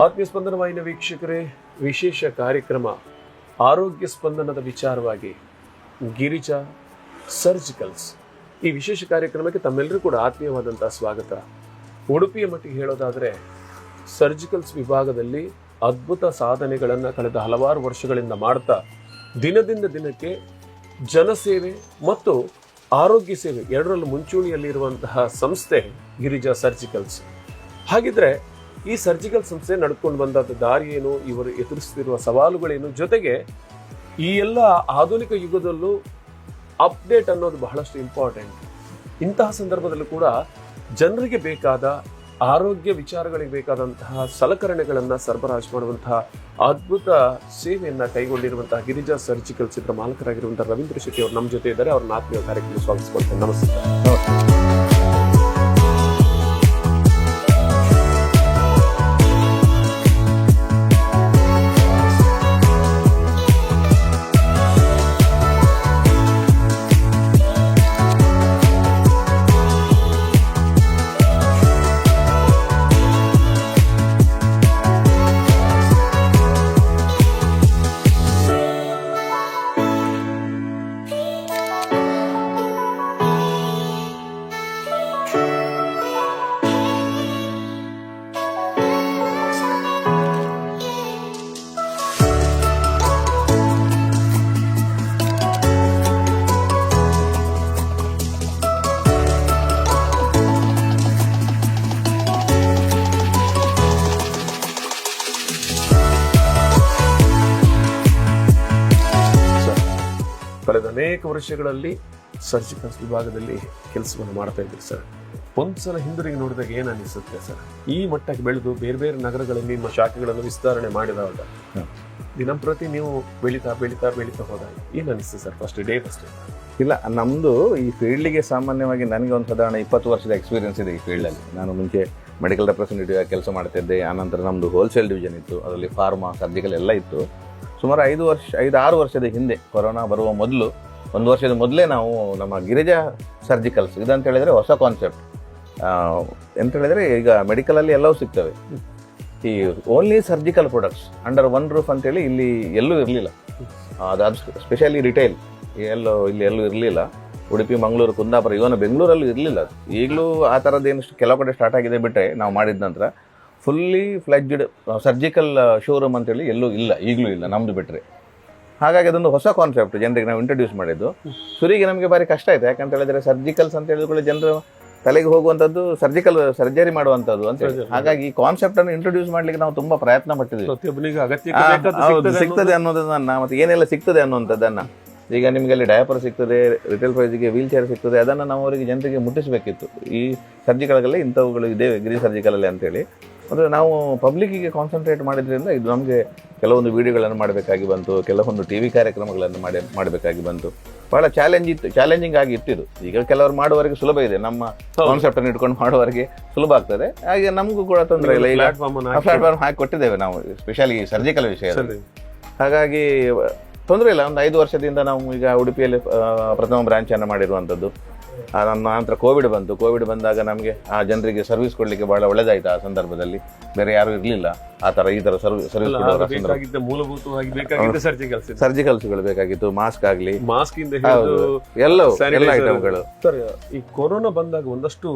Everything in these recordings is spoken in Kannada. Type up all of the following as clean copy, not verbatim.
ಆತ್ಮೀಯ ಸ್ಪಂದನ ವಾಹಿನಿ ವೀಕ್ಷಕರೇ, ವಿಶೇಷ ಕಾರ್ಯಕ್ರಮ ಆರೋಗ್ಯ ಸ್ಪಂದನದ ವಿಚಾರವಾಗಿ ಗಿರಿಜಾ ಸರ್ಜಿಕಲ್ಸ್. ಈ ವಿಶೇಷ ಕಾರ್ಯಕ್ರಮಕ್ಕೆ ತಮ್ಮೆಲ್ಲರೂ ಕೂಡ ಆತ್ಮೀಯವಾದಂತಹ ಸ್ವಾಗತ. ಉಡುಪಿಯ ಮಟ್ಟಿಗೆ ಹೇಳೋದಾದರೆ ಸರ್ಜಿಕಲ್ಸ್ ವಿಭಾಗದಲ್ಲಿ ಅದ್ಭುತ ಸಾಧನೆಗಳನ್ನು ಕಳೆದ ಹಲವಾರು ವರ್ಷಗಳಿಂದ ಮಾಡ್ತಾ ದಿನದಿಂದ ದಿನಕ್ಕೆ ಜನಸೇವೆ ಮತ್ತು ಆರೋಗ್ಯ ಸೇವೆ ಎರಡರಲ್ಲೂ ಮುಂಚೂಣಿಯಲ್ಲಿರುವಂತಹ ಸಂಸ್ಥೆ ಗಿರಿಜಾ ಸರ್ಜಿಕಲ್ಸ್. ಹಾಗಿದ್ರೆ ಈ ಸರ್ಜಿಕಲ್ ಸಂಸ್ಥೆ ನಡ್ಕೊಂಡು ಬಂದ ದಾರಿ ಏನು, ಇವರು ಎದುರಿಸುತ್ತಿರುವ ಸವಾಲುಗಳೇನು, ಜೊತೆಗೆ ಈ ಎಲ್ಲ ಆಧುನಿಕ ಯುಗದಲ್ಲೂ ಅಪ್ಡೇಟ್ ಅನ್ನೋದು ಬಹಳಷ್ಟು ಇಂಪಾರ್ಟೆಂಟ್. ಇಂತಹ ಸಂದರ್ಭದಲ್ಲೂ ಕೂಡ ಜನರಿಗೆ ಬೇಕಾದ ಆರೋಗ್ಯ ವಿಚಾರಗಳಿಗೆ ಬೇಕಾದಂತಹ ಸಲಕರಣೆಗಳನ್ನು ಸರಬರಾಜು ಮಾಡುವಂತಹ ಅದ್ಭುತ ಸೇವೆಯನ್ನ ಕೈಗೊಂಡಿರುವಂತಹ ಗಿರಿಜಾ ಸರ್ಜಿಕಲ್ಸ್ ಇದರ ಮಾಲಕರಾಗಿರುವಂತಹ ರವೀಂದ್ರ ಶೆಟ್ಟಿ ಅವರು ನಮ್ಮ ಜೊತೆ ಇದ್ದಾರೆ. ಅವ್ರನ್ನ ಆತ್ಮೀಯ ಕಾರ್ಯಕ್ರಮ ಸ್ವಾಗತಿಸ್ಕೊಳ್ತೇನೆ. ನಮಸ್ಕಾರ. ಕಳೆದ ಅನೇಕ ವರ್ಷಗಳಲ್ಲಿ ಸರ್ಜಿಕಲ್ಸ್ ವಿಭಾಗದಲ್ಲಿ ಕೆಲಸವನ್ನು ಮಾಡ್ತಾ ಇದ್ದೀರಿ ಸರ್. ಒಂದ್ಸಲ ಹಿಂದಿರುಗಿ ನೋಡಿದಾಗ ಏನು ಅನಿಸುತ್ತೆ ಸರ್? ಈ ಮಟ್ಟಕ್ಕೆ ಬೆಳೆದು ಬೇರೆ ಬೇರೆ ನಗರಗಳಲ್ಲಿ ನಿಮ್ಮ ಶಾಖೆಗಳನ್ನು ವಿಸ್ತರಣೆ ಮಾಡಿದಾಗ ದಿನಂಪ್ರತಿ ನೀವು ಬೆಳೀತಾ ಬೆಳೀತಾ ಬೆಳೀತಾ ಹೋದಾಗ ಏನು ಅನಿಸ್ತದೆ ಸರ್? ಫಸ್ಟ್ ಡೇ ಇಲ್ಲ, ನಮ್ಮದು ಈ ಫೀಲ್ಡಿಗೆ ಸಾಮಾನ್ಯವಾಗಿ ನನಗೆ ಒಂದು ಸಾಧಾರಣ 20 ವರ್ಷದ ಎಕ್ಸ್ಪೀರಿಯನ್ಸ್ ಇದೆ ಈ ಫೀಲ್ಡಲ್ಲಿ. ನಾನು ಮುಂಚೆ ಮೆಡಿಕಲ್ ರೆಪ್ರೆಸೆಂಟೇಟಿವ್ ಆಗಿ ಕೆಲಸ ಮಾಡ್ತಿದ್ದೆ. ಆನಂತರ ನಮ್ಮದು ಹೋಲ್ಸೇಲ್ ಡಿವಿಷನ್ ಇತ್ತು, ಅದರಲ್ಲಿ ಫಾರ್ಮಾ, ಸರ್ಜಿಕಲ್ ಎಲ್ಲ ಇತ್ತು. ಸುಮಾರು 5-6 ವರ್ಷದ ಹಿಂದೆ, ಕೊರೋನಾ ಬರುವ ಮೊದಲು, 1 ವರ್ಷದ ಮೊದಲೇ ನಾವು ನಮ್ಮ ಗಿರಿಜಾ ಸರ್ಜಿಕಲ್ಸ್ ಇದಂತ ಹೇಳಿದರೆ ಹೊಸ ಕಾನ್ಸೆಪ್ಟ್. ಎಂತ ಹೇಳಿದರೆ, ಈಗ ಮೆಡಿಕಲಲ್ಲಿ ಎಲ್ಲವೂ ಸಿಗ್ತವೆ, ಈ only surgical products under one roof ಅಂತೇಳಿ ಇಲ್ಲಿ ಎಲ್ಲೂ ಇರಲಿಲ್ಲ. ಅದು ಸ್ಪೆಷಲಿ ರಿಟೈಲ್ ಇಲ್ಲಿ ಎಲ್ಲೂ ಇರಲಿಲ್ಲ. ಉಡುಪಿ, ಮಂಗಳೂರು, ಕುಂದಾಪುರ, ಇವನು ಬೆಂಗಳೂರಲ್ಲೂ ಇರಲಿಲ್ಲ. ಈಗಲೂ ಆ ಥರದ್ದೇನು ಕೆಲವು ಕಡೆ ಸ್ಟಾರ್ಟ್ ಆಗಿದೆ ಬಿಟ್ಟರೆ, ನಾವು ಮಾಡಿದ ನಂತರ ಫುಲ್ಲಿ ಫ್ಲೆಡ್ಜ್ಡ್ ಸರ್ಜಿಕಲ್ ಶೋರೂಮ್ ಅಂತೇಳಿ ಎಲ್ಲೂ ಇಲ್ಲ, ಈಗಲೂ ಇಲ್ಲ ನಮ್ಮದು ಬಿಟ್ಟರೆ. ಹಾಗಾಗಿ ಅದೊಂದು ಹೊಸ ಕಾನ್ಸೆಪ್ಟ್ ಜನರಿಗೆ ನಾವು ಇಂಟ್ರೊಡ್ಯೂಸ್ ಮಾಡಿದ್ದು. ಶುರುವಿಗೆ ನಮಗೆ ಭಾರಿ ಕಷ್ಟ ಆಯಿತು. ಯಾಕಂತ ಹೇಳಿದರೆ ಸರ್ಜಿಕಲ್ಸ್ ಅಂತ ಹೇಳಿದ್ರೆ ಜನರು ತಲೆಗೆ ಹೋಗುವಂಥದ್ದು ಸರ್ಜರಿ ಮಾಡುವಂಥದ್ದು ಅಂತ ಹೇಳಿ. ಹಾಗಾಗಿ ಈ ಕಾನ್ಸೆಪ್ಟನ್ನು ಇಂಟ್ರೊಡ್ಯೂಸ್ ಮಾಡಲಿಕ್ಕೆ ನಾವು ತುಂಬ ಪ್ರಯತ್ನ ಪಟ್ಟಿದ್ದೀವಿ. ಸಿಗ್ತದೆ ಅನ್ನೋದನ್ನ, ಮತ್ತು ಏನೆಲ್ಲ ಸಿಗ್ತದೆ ಅನ್ನುವಂಥದ್ದನ್ನು. ಈಗ ನಿಮಗೆ ಅಲ್ಲಿ ಡಯಾಪರ್ ಸಿಗ್ತದೆ, ರಿಟೇಲ್ ಪ್ರೈಸಿಗೆ ವೀಲ್ ಚೇರ್ ಸಿಗ್ತದೆ, ಅದನ್ನು ನಾವು ಅವರಿಗೆ ಜನರಿಗೆ ಮುಟ್ಟಿಸಬೇಕಿತ್ತು. ಈ ಸರ್ಜಿಕಲ್ಗಳಲ್ಲಿ ಇಂಥವುಗಳು ಇದೆ ಗಿರಿ ಸರ್ಜಿಕಲಲ್ಲಿ ಅಂತೇಳಿ. ಅಂದರೆ ನಾವು ಪಬ್ಲಿಕ್ಕಿಗೆ ಕಾನ್ಸಂಟ್ರೇಟ್ ಮಾಡಿದ್ರಿಂದ ಇದು ನಮಗೆ ಕೆಲವೊಂದು ವಿಡಿಯೋಗಳನ್ನು ಮಾಡಬೇಕಾಗಿ ಬಂತು, ಕೆಲವೊಂದು ಟಿ ವಿ ಕಾರ್ಯಕ್ರಮಗಳನ್ನು ಮಾಡಬೇಕಾಗಿ ಬಂತು. ಭಾಳ ಚಾಲೆಂಜಿಂಗ್ ಆಗಿ ಇಟ್ಟಿದ್ದು. ಈಗ ಕೆಲವರು ಮಾಡುವವರೆಗೆ ಸುಲಭ ಇದೆ, ನಮ್ಮ ಕಾನ್ಸೆಪ್ಟನ್ನು ಇಟ್ಕೊಂಡು ಮಾಡುವವರೆಗೆ ಸುಲಭ ಆಗ್ತದೆ. ಹಾಗೆ ನಮಗೂ ಕೂಡ ತೊಂದರೆ ಇಲ್ಲ. ಈಗ ಪ್ಲಾಟ್ಫಾರ್ಮ್ ಹಾಕಿ ಕೊಟ್ಟಿದ್ದೇವೆ ನಾವು, ಸ್ಪೆಷಲಿ ಸರ್ಜಿಕಲ್ ವಿಷಯದಲ್ಲಿ. ಹಾಗಾಗಿ ತೊಂದರೆ ಇಲ್ಲ. ಒಂದು 5 ವರ್ಷದಿಂದ ನಾವು ಈಗ ಉಡುಪಿಯಲ್ಲಿ ಪ್ರಥಮ ಬ್ರಾಂಚನ್ನು ಮಾಡಿರುವಂಥದ್ದು. ನಂತರ ಕೋವಿಡ್ ಬಂತು. ಕೋವಿಡ್ ಬಂದಾಗ ನಮಗೆ ಆ ಜನರಿಗೆ ಸರ್ವಿಸ್ ಕೊಡಲಿಕ್ಕೆ ಭಾಳ ಒಳ್ಳೆದಾಯಿತು. ಆ ಸಂದರ್ಭದಲ್ಲಿ ಬೇರೆ ಯಾರೂ ಇರಲಿಲ್ಲ ಈ ಥರ ಸರ್ವಿಸ್ ಸರ್ಜಿಕಲ್ಸ್ಗಳು ಬೇಕಾಗಿತ್ತು. ಮಾಸ್ಕ್ ಆಗಲಿ, ಎಲ್ಲ ಐಟಮ್ಗಳು. ಸರ್, ಈ ಕೊರೋನಾ ಬಂದಾಗ ಒಂದಷ್ಟು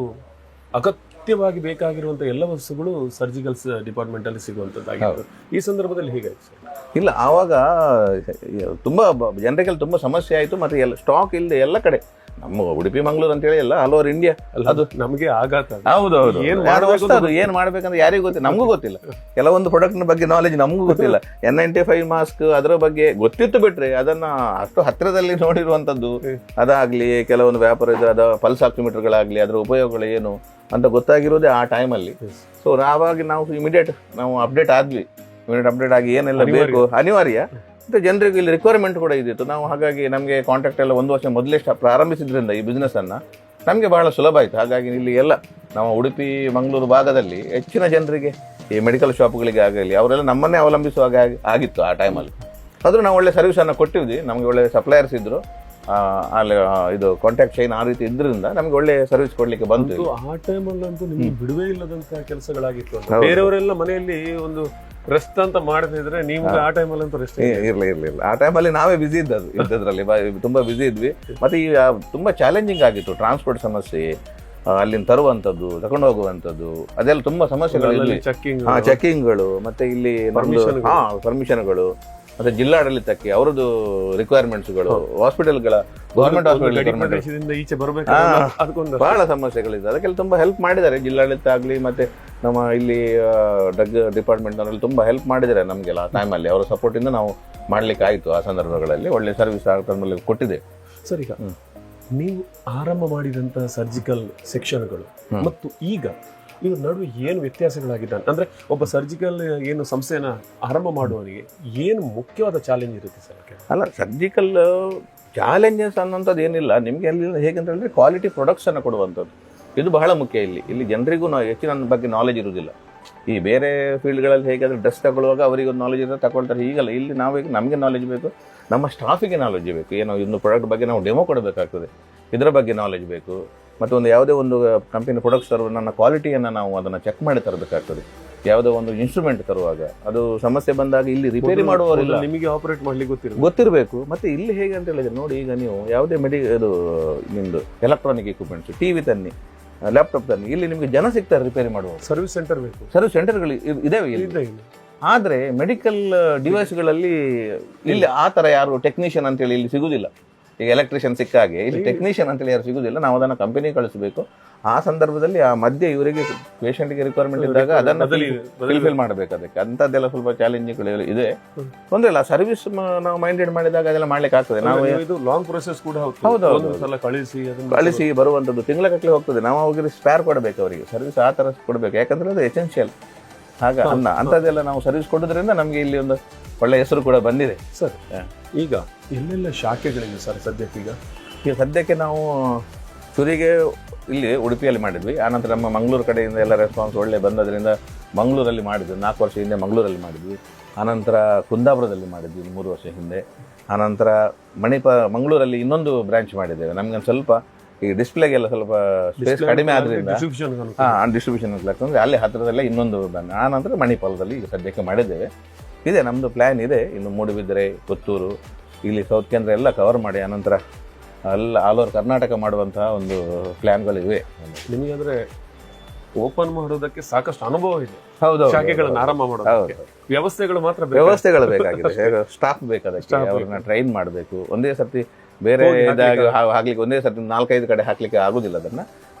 ಅಗತ್ಯವಾಗಿ ಬೇಕಾಗಿರುವಂತಹ ಎಲ್ಲ ವಸ್ತುಗಳು ಸರ್ಜಿಕಲ್ಸ್ ಡಿಪಾರ್ಟ್ಮೆಂಟ್ ಅಲ್ಲಿ ಸಿಗುವಂತದ್ದಾಗಿತ್ತು. ಈ ಸಂದರ್ಭದಲ್ಲಿ ಹೇಗಾಯ್ತು ಸರ್? ಇಲ್ಲ, ಆವಾಗ ತುಂಬ ಜನರಿಗೆ ತುಂಬ ಸಮಸ್ಯೆ ಆಯಿತು. ಮತ್ತು ಎಲ್ಲ ಸ್ಟಾಕ್ ಇಲ್ಲದೆ ಎಲ್ಲ ಕಡೆ, ನಮ್ಮ ಉಡುಪಿ, ಮಂಗಳೂರು ಅಂತೇಳಿ ಎಲ್ಲ ಆಲ್ ಓವರ್ ಇಂಡಿಯಾ ಅದು ನಮಗೆ ಆಘಾತ. ಹೌದೌದು, ಏನು ಮಾಡ್ಬೇಕಂತ ಯಾರಿಗೂ ಗೊತ್ತಿಲ್ಲ, ನಮಗೂ ಗೊತ್ತಿಲ್ಲ. ಕೆಲವೊಂದು ಪ್ರಾಡಕ್ಟ್ನ ಬಗ್ಗೆ ನಾಲೆಜ್ ನಮಗೂ ಗೊತ್ತಿಲ್ಲ. N95 ಮಾಸ್ಕ್ ಅದರ ಬಗ್ಗೆ ಗೊತ್ತಿತ್ತು ಬಿಟ್ರೆ ಅದನ್ನ ಅಷ್ಟು ಹತ್ತಿರದಲ್ಲಿ ನೋಡಿರುವಂಥದ್ದು ಅದಾಗಲಿ, ಕೆಲವೊಂದು ವ್ಯಾಪಾರ ಅದ ಪಲ್ಸ್ ಆಕ್ಸಿಮೀಟರ್ಗಳಾಗಲಿ, ಅದರ ಉಪಯೋಗಗಳು ಏನು ಅಂತ ಗೊತ್ತಾಗಿರೋದೇ ಆ ಟೈಮಲ್ಲಿ. ಸೊ ಆವಾಗ ನಾವು ಇಮಿಡಿಯೇಟ್ ಅಪ್ಡೇಟ್ ಆದ್ವಿ. ಅಪ್ಡೇಟ್ ಆಗಿ ಏನೆಲ್ಲ ಬೇಕು ಅನಿವಾರ್ಯ ಮತ್ತು ಜನರಿಗೆ ಇಲ್ಲಿ ರಿಕ್ವೈರ್ಮೆಂಟ್ ಕೂಡ ಇದ್ದಿತ್ತು. ನಾವು ಹಾಗಾಗಿ ನಮಗೆ ಕಾಂಟ್ಯಾಕ್ಟ್ ಎಲ್ಲ 1 ವರ್ಷ ಮೊದಲೇ ಪ್ರಾರಂಭಿಸಿದ್ರಿಂದ ಈ ಬಿಸ್ನೆಸ್ಸನ್ನು ನಮಗೆ ಬಹಳ ಸುಲಭ ಆಯಿತು. ಹಾಗಾಗಿ ಇಲ್ಲಿ ಎಲ್ಲ ನಮ್ಮ ಉಡುಪಿ, ಮಂಗಳೂರು ಭಾಗದಲ್ಲಿ ಹೆಚ್ಚಿನ ಜನರಿಗೆ ಈ ಮೆಡಿಕಲ್ ಶಾಪ್ಗಳಿಗೆ ಆಗಲಿ ಅವರೆಲ್ಲ ನಮ್ಮನ್ನೇ ಅವಲಂಬಿಸುವಾಗ ಆಗಿತ್ತು ಆ ಟೈಮಲ್ಲಿ. ಆದರೂ ನಾವು ಒಳ್ಳೆ ಸರ್ವಿಸನ್ನು ಕೊಟ್ಟಿದ್ವಿ. ನಮಗೆ ಒಳ್ಳೆ ಸಪ್ಲೈಯರ್ಸ್ ಇದ್ದರು. ಅಲ್ಲಿ ಇದು ಕಾಂಟ್ಯಾಕ್ಟ್ ಚೈನ್ ಆ ರೀತಿ ಇದ್ರಿಂದ ನಮ್ಗೆ ಒಳ್ಳೆ ಸರ್ವಿಸ್ ಕೊಡ್ಲಿಕ್ಕೆ ಬಂತು. ಅಂತೂ ಆ ಟೈಮಲ್ಲಂತೂ ನಿಮ್ಗೆ ಬಿಡುವೇ ಇಲ್ಲದಂತ ಕೆಲಸಗಳಾಗಿತ್ತು ಅಂತ. ಬೇರೆಯವರೆಲ್ಲ ಮನೆಯಲ್ಲಿ ಒಂದು ರೆಸ್ಟ್ ಅಂತ ಮಾಡದಿದ್ರೆ ನೀವು ಆ ಟೈಮಲ್ಲಂತೂ ರೆಸ್ಟ್ ಇರ್ಲಿಲ್ಲ. ಆ ಟೈಮಲ್ಲಿ ನಾವೇ ಬಿಸಿ ಇದ್ದದ್ರಲ್ಲಿ ತುಂಬಾ ಬಿಸಿ ಇದ್ವಿ. ಮತ್ತೆ ಈ ತುಂಬಾ ಚಾಲೆಂಜಿಂಗ್ ಆಗಿತ್ತು ಟ್ರಾನ್ಸ್ಪೋರ್ಟ್ ಸಮಸ್ಯೆ, ಅಲ್ಲಿಂದ ತರುವಂತದ್ದು ತಗೊಂಡು ಹೋಗುವಂತದ್ದು ಅದೆಲ್ಲ ತುಂಬಾ ಸಮಸ್ಯೆಗಳು, ಚೆಕಿಂಗ್ಗಳು, ಮತ್ತೆ ಇಲ್ಲಿ ಪರ್ಮಿಷನ್ಗಳು, ಮತ್ತೆ ಜಿಲ್ಲಾಡಳಿತಕ್ಕೆ ಅವರದ್ದು ರಿಕ್ವೈರ್ಮೆಂಟ್ಸ್ಗಳು, ಹಾಸ್ಪಿಟಲ್ಗಳ ಗೌರ್ಮೆಂಟ್ ಹಾಸ್ಪಿಟಲ್ ಈಚೆ ಬಹಳ ಸಮಸ್ಯೆಗಳಿದೆ. ಅದಕ್ಕೆಲ್ಲ ತುಂಬಾ ಹೆಲ್ಪ್ ಮಾಡಿದ್ದಾರೆ ಜಿಲ್ಲಾಡಳಿತ ಆಗ್ಲಿ, ಮತ್ತೆ ನಮ್ಮ ಇಲ್ಲಿ ಡ್ರಗ್ ಡಿಪಾರ್ಟ್ಮೆಂಟ್ ಅವರಲ್ಲಿ ತುಂಬಾ ಹೆಲ್ಪ್ ಮಾಡಿದ್ದಾರೆ ನಮ್ಗೆಲ್ಲ. ಆ ಟೈಮಲ್ಲಿ ಅವರ ಸಪೋರ್ಟ್ ಇಂದ ನಾವು ಮಾಡ್ಲಿಕ್ಕೆ ಆಯ್ತು. ಆ ಸಂದರ್ಭಗಳಲ್ಲಿ ಒಳ್ಳೆ ಸರ್ವಿಸ್ ಕೊಟ್ಟಿದೆ. ಸರ್, ಈಗ ನೀವು ಆರಂಭ ಮಾಡಿದಂತ ಸರ್ಜಿಕಲ್ ಸೆಕ್ಷನ್ಗಳು ಮತ್ತು ಈಗ ಇದ್ರ ನಡುವೆ ಏನು ವ್ಯತ್ಯಾಸಗಳಾಗಿದ್ದಾನೆ ಅಂದ್ರೆ, ಒಬ್ಬ ಸರ್ಜಿಕಲ್ ಏನು ಸಂಸ್ಥೆನ ಆರಂಭ ಮಾಡುವವನಿಗೆ ಏನು ಮುಖ್ಯವಾದ ಚಾಲೆಂಜ್ ಇರುತ್ತೆ ಸರ್? ಅಲ್ಲ, ಸರ್ಜಿಕಲ್ ಚಾಲೆಂಜಸ್ ಅನ್ನೋಂಥದ್ದು ಏನಿಲ್ಲ. ನಿಮ್ಗೆ ಅಲ್ಲಿ ಹೇಗಂತ ಹೇಳಿದ್ರೆ ಕ್ವಾಲಿಟಿ ಪ್ರಾಡಕ್ಟ್ಸ್ ಅನ್ನು ಕೊಡುವಂಥದ್ದು ಇದು ಬಹಳ ಮುಖ್ಯ. ಇಲ್ಲಿ ಜನರಿಗೂ ಹೆಚ್ಚಿನ ಬಗ್ಗೆ ನಾಲೆಜ್ ಇರುವುದಿಲ್ಲ. ಈ ಬೇರೆ ಫೀಲ್ಡ್ಗಳಲ್ಲಿ ಹೇಗಾದ್ರೆ ಡ್ರೆಸ್ ತಗೊಳ್ಳುವಾಗ ಅವರಿಗೆ ಒಂದು ನಾಲೆಜ್ ಇರುತ್ತೆ, ತಗೊಳ್ತಾರೆ. ಈಗಲ್ಲ, ಇಲ್ಲಿ ನಮಗೆ ನಾಲೆಜ್ ಬೇಕು, ನಮ್ಮ ಸ್ಟಾಫಿಗೆ ನಾಲೆಜ್ ಬೇಕು. ಏನೋ ಇನ್ನು ಪ್ರಾಡಕ್ಟ್ ಬಗ್ಗೆ ನಾವು ಡೆಮೋ ಕೊಡಬೇಕಾಗ್ತದೆ, ಇದರ ಬಗ್ಗೆ ನಾಲೆಜ್ ಬೇಕು. ಮತ್ತು ಒಂದು ಯಾವುದೇ ಒಂದು ಕಂಪನಿ ಪ್ರಾಡಕ್ಟ್ಸ್ ತರುವ ನನ್ನ ಕ್ವಾಲಿಟಿಯನ್ನು ನಾವು ಅದನ್ನು ಚೆಕ್ ಮಾಡಿ ತರಬೇಕಾಗ್ತದೆ. ಯಾವುದೋ ಒಂದು ಇನ್ಸ್ಟ್ರೂಮೆಂಟ್ ತರುವಾಗ ಅದು ಸಮಸ್ಯೆ ಬಂದಾಗ ಇಲ್ಲಿ ರಿಪೇರಿ ಮಾಡುವವರಿಲ್ಲ, ನಿಮಗೆ ಆಪರೇಟ್ ಮಾಡ್ಲಿಕ್ಕೆ ಗೊತ್ತಿರಬೇಕು. ಮತ್ತೆ ಇಲ್ಲಿ ಹೇಗೆ ಅಂತ ಹೇಳಿದ್ರೆ ನೋಡಿ, ಈಗ ನೀವು ಯಾವುದೇ ಇದು ನಿಮ್ಮದು ಎಲೆಕ್ಟ್ರಾನಿಕ್ ಎಕ್ವಿಪ್ಮೆಂಟ್ಸ್, ಟಿವಿ ತನ್ನಿ, ಲ್ಯಾಪ್ಟಾಪ್ ತನ್ನಿ, ಇಲ್ಲಿ ನಿಮಗೆ ಜನ ಸಿಗ್ತಾರೆ ರಿಪೇರಿ ಮಾಡುವ. ಸರ್ವಿಸ್ ಸೆಂಟರ್ ಬೇಕು, ಸರ್ವಿಸ್ ಸೆಂಟರ್ಗಳು ಇದಾವೆ ಇಲ್ಲಿ. ಆದರೆ ಮೆಡಿಕಲ್ ಡಿವೈಸ್ಗಳಲ್ಲಿ ಇಲ್ಲಿ ಆ ಥರ ಯಾರು ಟೆಕ್ನಿಷಿಯನ್ ಅಂತೇಳಿ ಇಲ್ಲಿ ಸಿಗುವುದಿಲ್ಲ. ಈಗ ಎಲೆಕ್ಟ್ರಿಷಿಯನ್ ಸಿಕ್ಕ ಹಾಗೆ ಇಲ್ಲಿ ಟೆಕ್ನಿಷಿಯನ್ ಅಂತೇಳಿ ಯಾರು ಸಿಗುವುದಿಲ್ಲ. ನಾವು ಅದನ್ನು ಕಂಪನಿ ಕಳಿಸಬೇಕು. ಆ ಸಂದರ್ಭದಲ್ಲಿ ಆ ಮಧ್ಯೆ ಇವರಿಗೆ ಪೇಷಂಟ್ಗೆ ರಿಕ್ವೈರ್ಮೆಂಟ್ ಇದ್ದಾಗ ಅದನ್ನು ಫಿಲ್ ಮಾಡಬೇಕು. ಅದಕ್ಕೆ ಅಂಥದ್ದೆಲ್ಲ ಸ್ವಲ್ಪ ಚಾಲೆಂಜಿಂಗ್ಗಳು ಇದೆ. ತೊಂದರೆ ಇಲ್ಲ, ಸರ್ವಿಸ್ ನಾವು ಮೈಂಡೆಡ್ ಮಾಡಿದಾಗ ಅದೆಲ್ಲ ಮಾಡ್ಲಿಕ್ಕೆ ಆಗ್ತದೆ. ನಾವು ಇದು ಲಾಂಗ್ ಪ್ರೊಸೆಸ್ ಕೂಡ ಹೌದು, ಕಳಿಸಿ ಬರುವಂಥದ್ದು ತಿಂಗಳಗಟ್ಟಲೆ ಹೋಗ್ತದೆ. ನಾವು ಹೋಗಿ ಸ್ಪೇರ್ ಕೊಡಬೇಕು ಅವರಿಗೆ, ಸರ್ವಿಸ್ ಆ ಥರ ಕೊಡಬೇಕು. ಯಾಕಂದ್ರೆ ಅದು ಎಸೆನ್ಷಿಯಲ್. ಅಂಥದ್ದೆಲ್ಲ ನಾವು ಸರ್ವಿಸ್ ಕೊಡೋದ್ರಿಂದ ನಮಗೆ ಇಲ್ಲಿ ಒಂದು ಒಳ್ಳೆ ಹೆಸರು ಕೂಡ ಬಂದಿದೆ. ಸರ್, ಈಗ ಎಲ್ಲೆಲ್ಲ ಶಾಖೆಗಳಿವೆ ಸರ್ ಸದ್ಯಕ್ಕೆ? ಈಗ ಸದ್ಯಕ್ಕೆ ನಾವು ಶುರಿಗೆ ಇಲ್ಲಿ ಉಡುಪಿಯಲ್ಲಿ ಮಾಡಿದ್ವಿ. ಆನಂತರ ನಮ್ಮ ಮಂಗಳೂರು ಕಡೆಯಿಂದ ಎಲ್ಲ ರೆಸ್ಪಾನ್ಸ್ ಒಳ್ಳೆ ಬಂದದ್ರಿಂದ ಮಂಗಳೂರಲ್ಲಿ ಮಾಡಿದ್ವಿ. 4 ವರ್ಷ ಹಿಂದೆ ಮಂಗಳೂರಲ್ಲಿ ಮಾಡಿದ್ವಿ. ಆನಂತರ ಕುಂದಾಪುರದಲ್ಲಿ ಮಾಡಿದ್ವಿ 3 ವರ್ಷ ಹಿಂದೆ. ಆನಂತರ ಮಂಗಳೂರಲ್ಲಿ ಇನ್ನೊಂದು ಬ್ರಾಂಚ್ ಮಾಡಿದ್ದೇವೆ. ನಮ್ಗೆ ಸ್ವಲ್ಪ ಈ ಡಿಸ್ಪ್ಲೇಗೆಲ್ಲ ಸ್ವಲ್ಪ ಸ್ಪೇಸ್ ಕಡಿಮೆ ಆದ್ರಿಂದ ಡಿಸ್ಟ್ರಿಬ್ಯೂಷನ್ ಆಗ್ತದೆ. ಅಲ್ಲಿ ಹತ್ತಿರದಲ್ಲೇ ಇನ್ನೊಂದು ಬ್ರಾಂಚ್. ಆನಂತರ ಮಣಿಪಾಲದಲ್ಲಿ ಈಗ ಸದ್ಯಕ್ಕೆ ಮಾಡಿದ್ದೇವೆ. ಇದೆ, ನಮ್ಮದು ಪ್ಲ್ಯಾನ್ ಇದೆ. ಇನ್ನು ಮೂಡುಬಿದಿರೆ, ಪುತ್ತೂರು, ಇಲ್ಲಿ ಸೌತ್ ಕೇಂದ್ರ ಎಲ್ಲ ಕವರ್ ಮಾಡಿ ಆನಂತರ ಎಲ್ಲ ಆಲ್ ಓವರ್ ಕರ್ನಾಟಕ ಮಾಡುವಂತಹ ಒಂದು ಪ್ಲ್ಯಾನ್ಗಳಿವೆ. ನಿಮಗೆ ಅಂದರೆ ಓಪನ್ ಮಾಡೋದಕ್ಕೆ ಸಾಕಷ್ಟು ಅನುಭವ ಇದೆ. ಹೌದು, ಶಾಖೆಗಳನ್ನು ಆರಂಭ ಮಾಡೋದು. ವ್ಯವಸ್ಥೆಗಳು ಬೇಕಾಗಿದೆ, ಸ್ಟಾಫ್ ಬೇಕಾದಕ್ಕೆ. ಅವ್ರನ್ನ ಟ್ರೈನ್ ಮಾಡಬೇಕು. ಒಂದೇ ಸರ್ತಿ ಬೇರೆ ಇದಾಗಿ ಹಾಕ್ಲಿಕ್ಕೆ ಒಂದೇ ಸರ್ತಿ 4-5 ಕಡೆ ಹಾಕ್ಲಿಕ್ಕೆ ಆಗುದಿಲ್ಲ. ಅದನ್ನ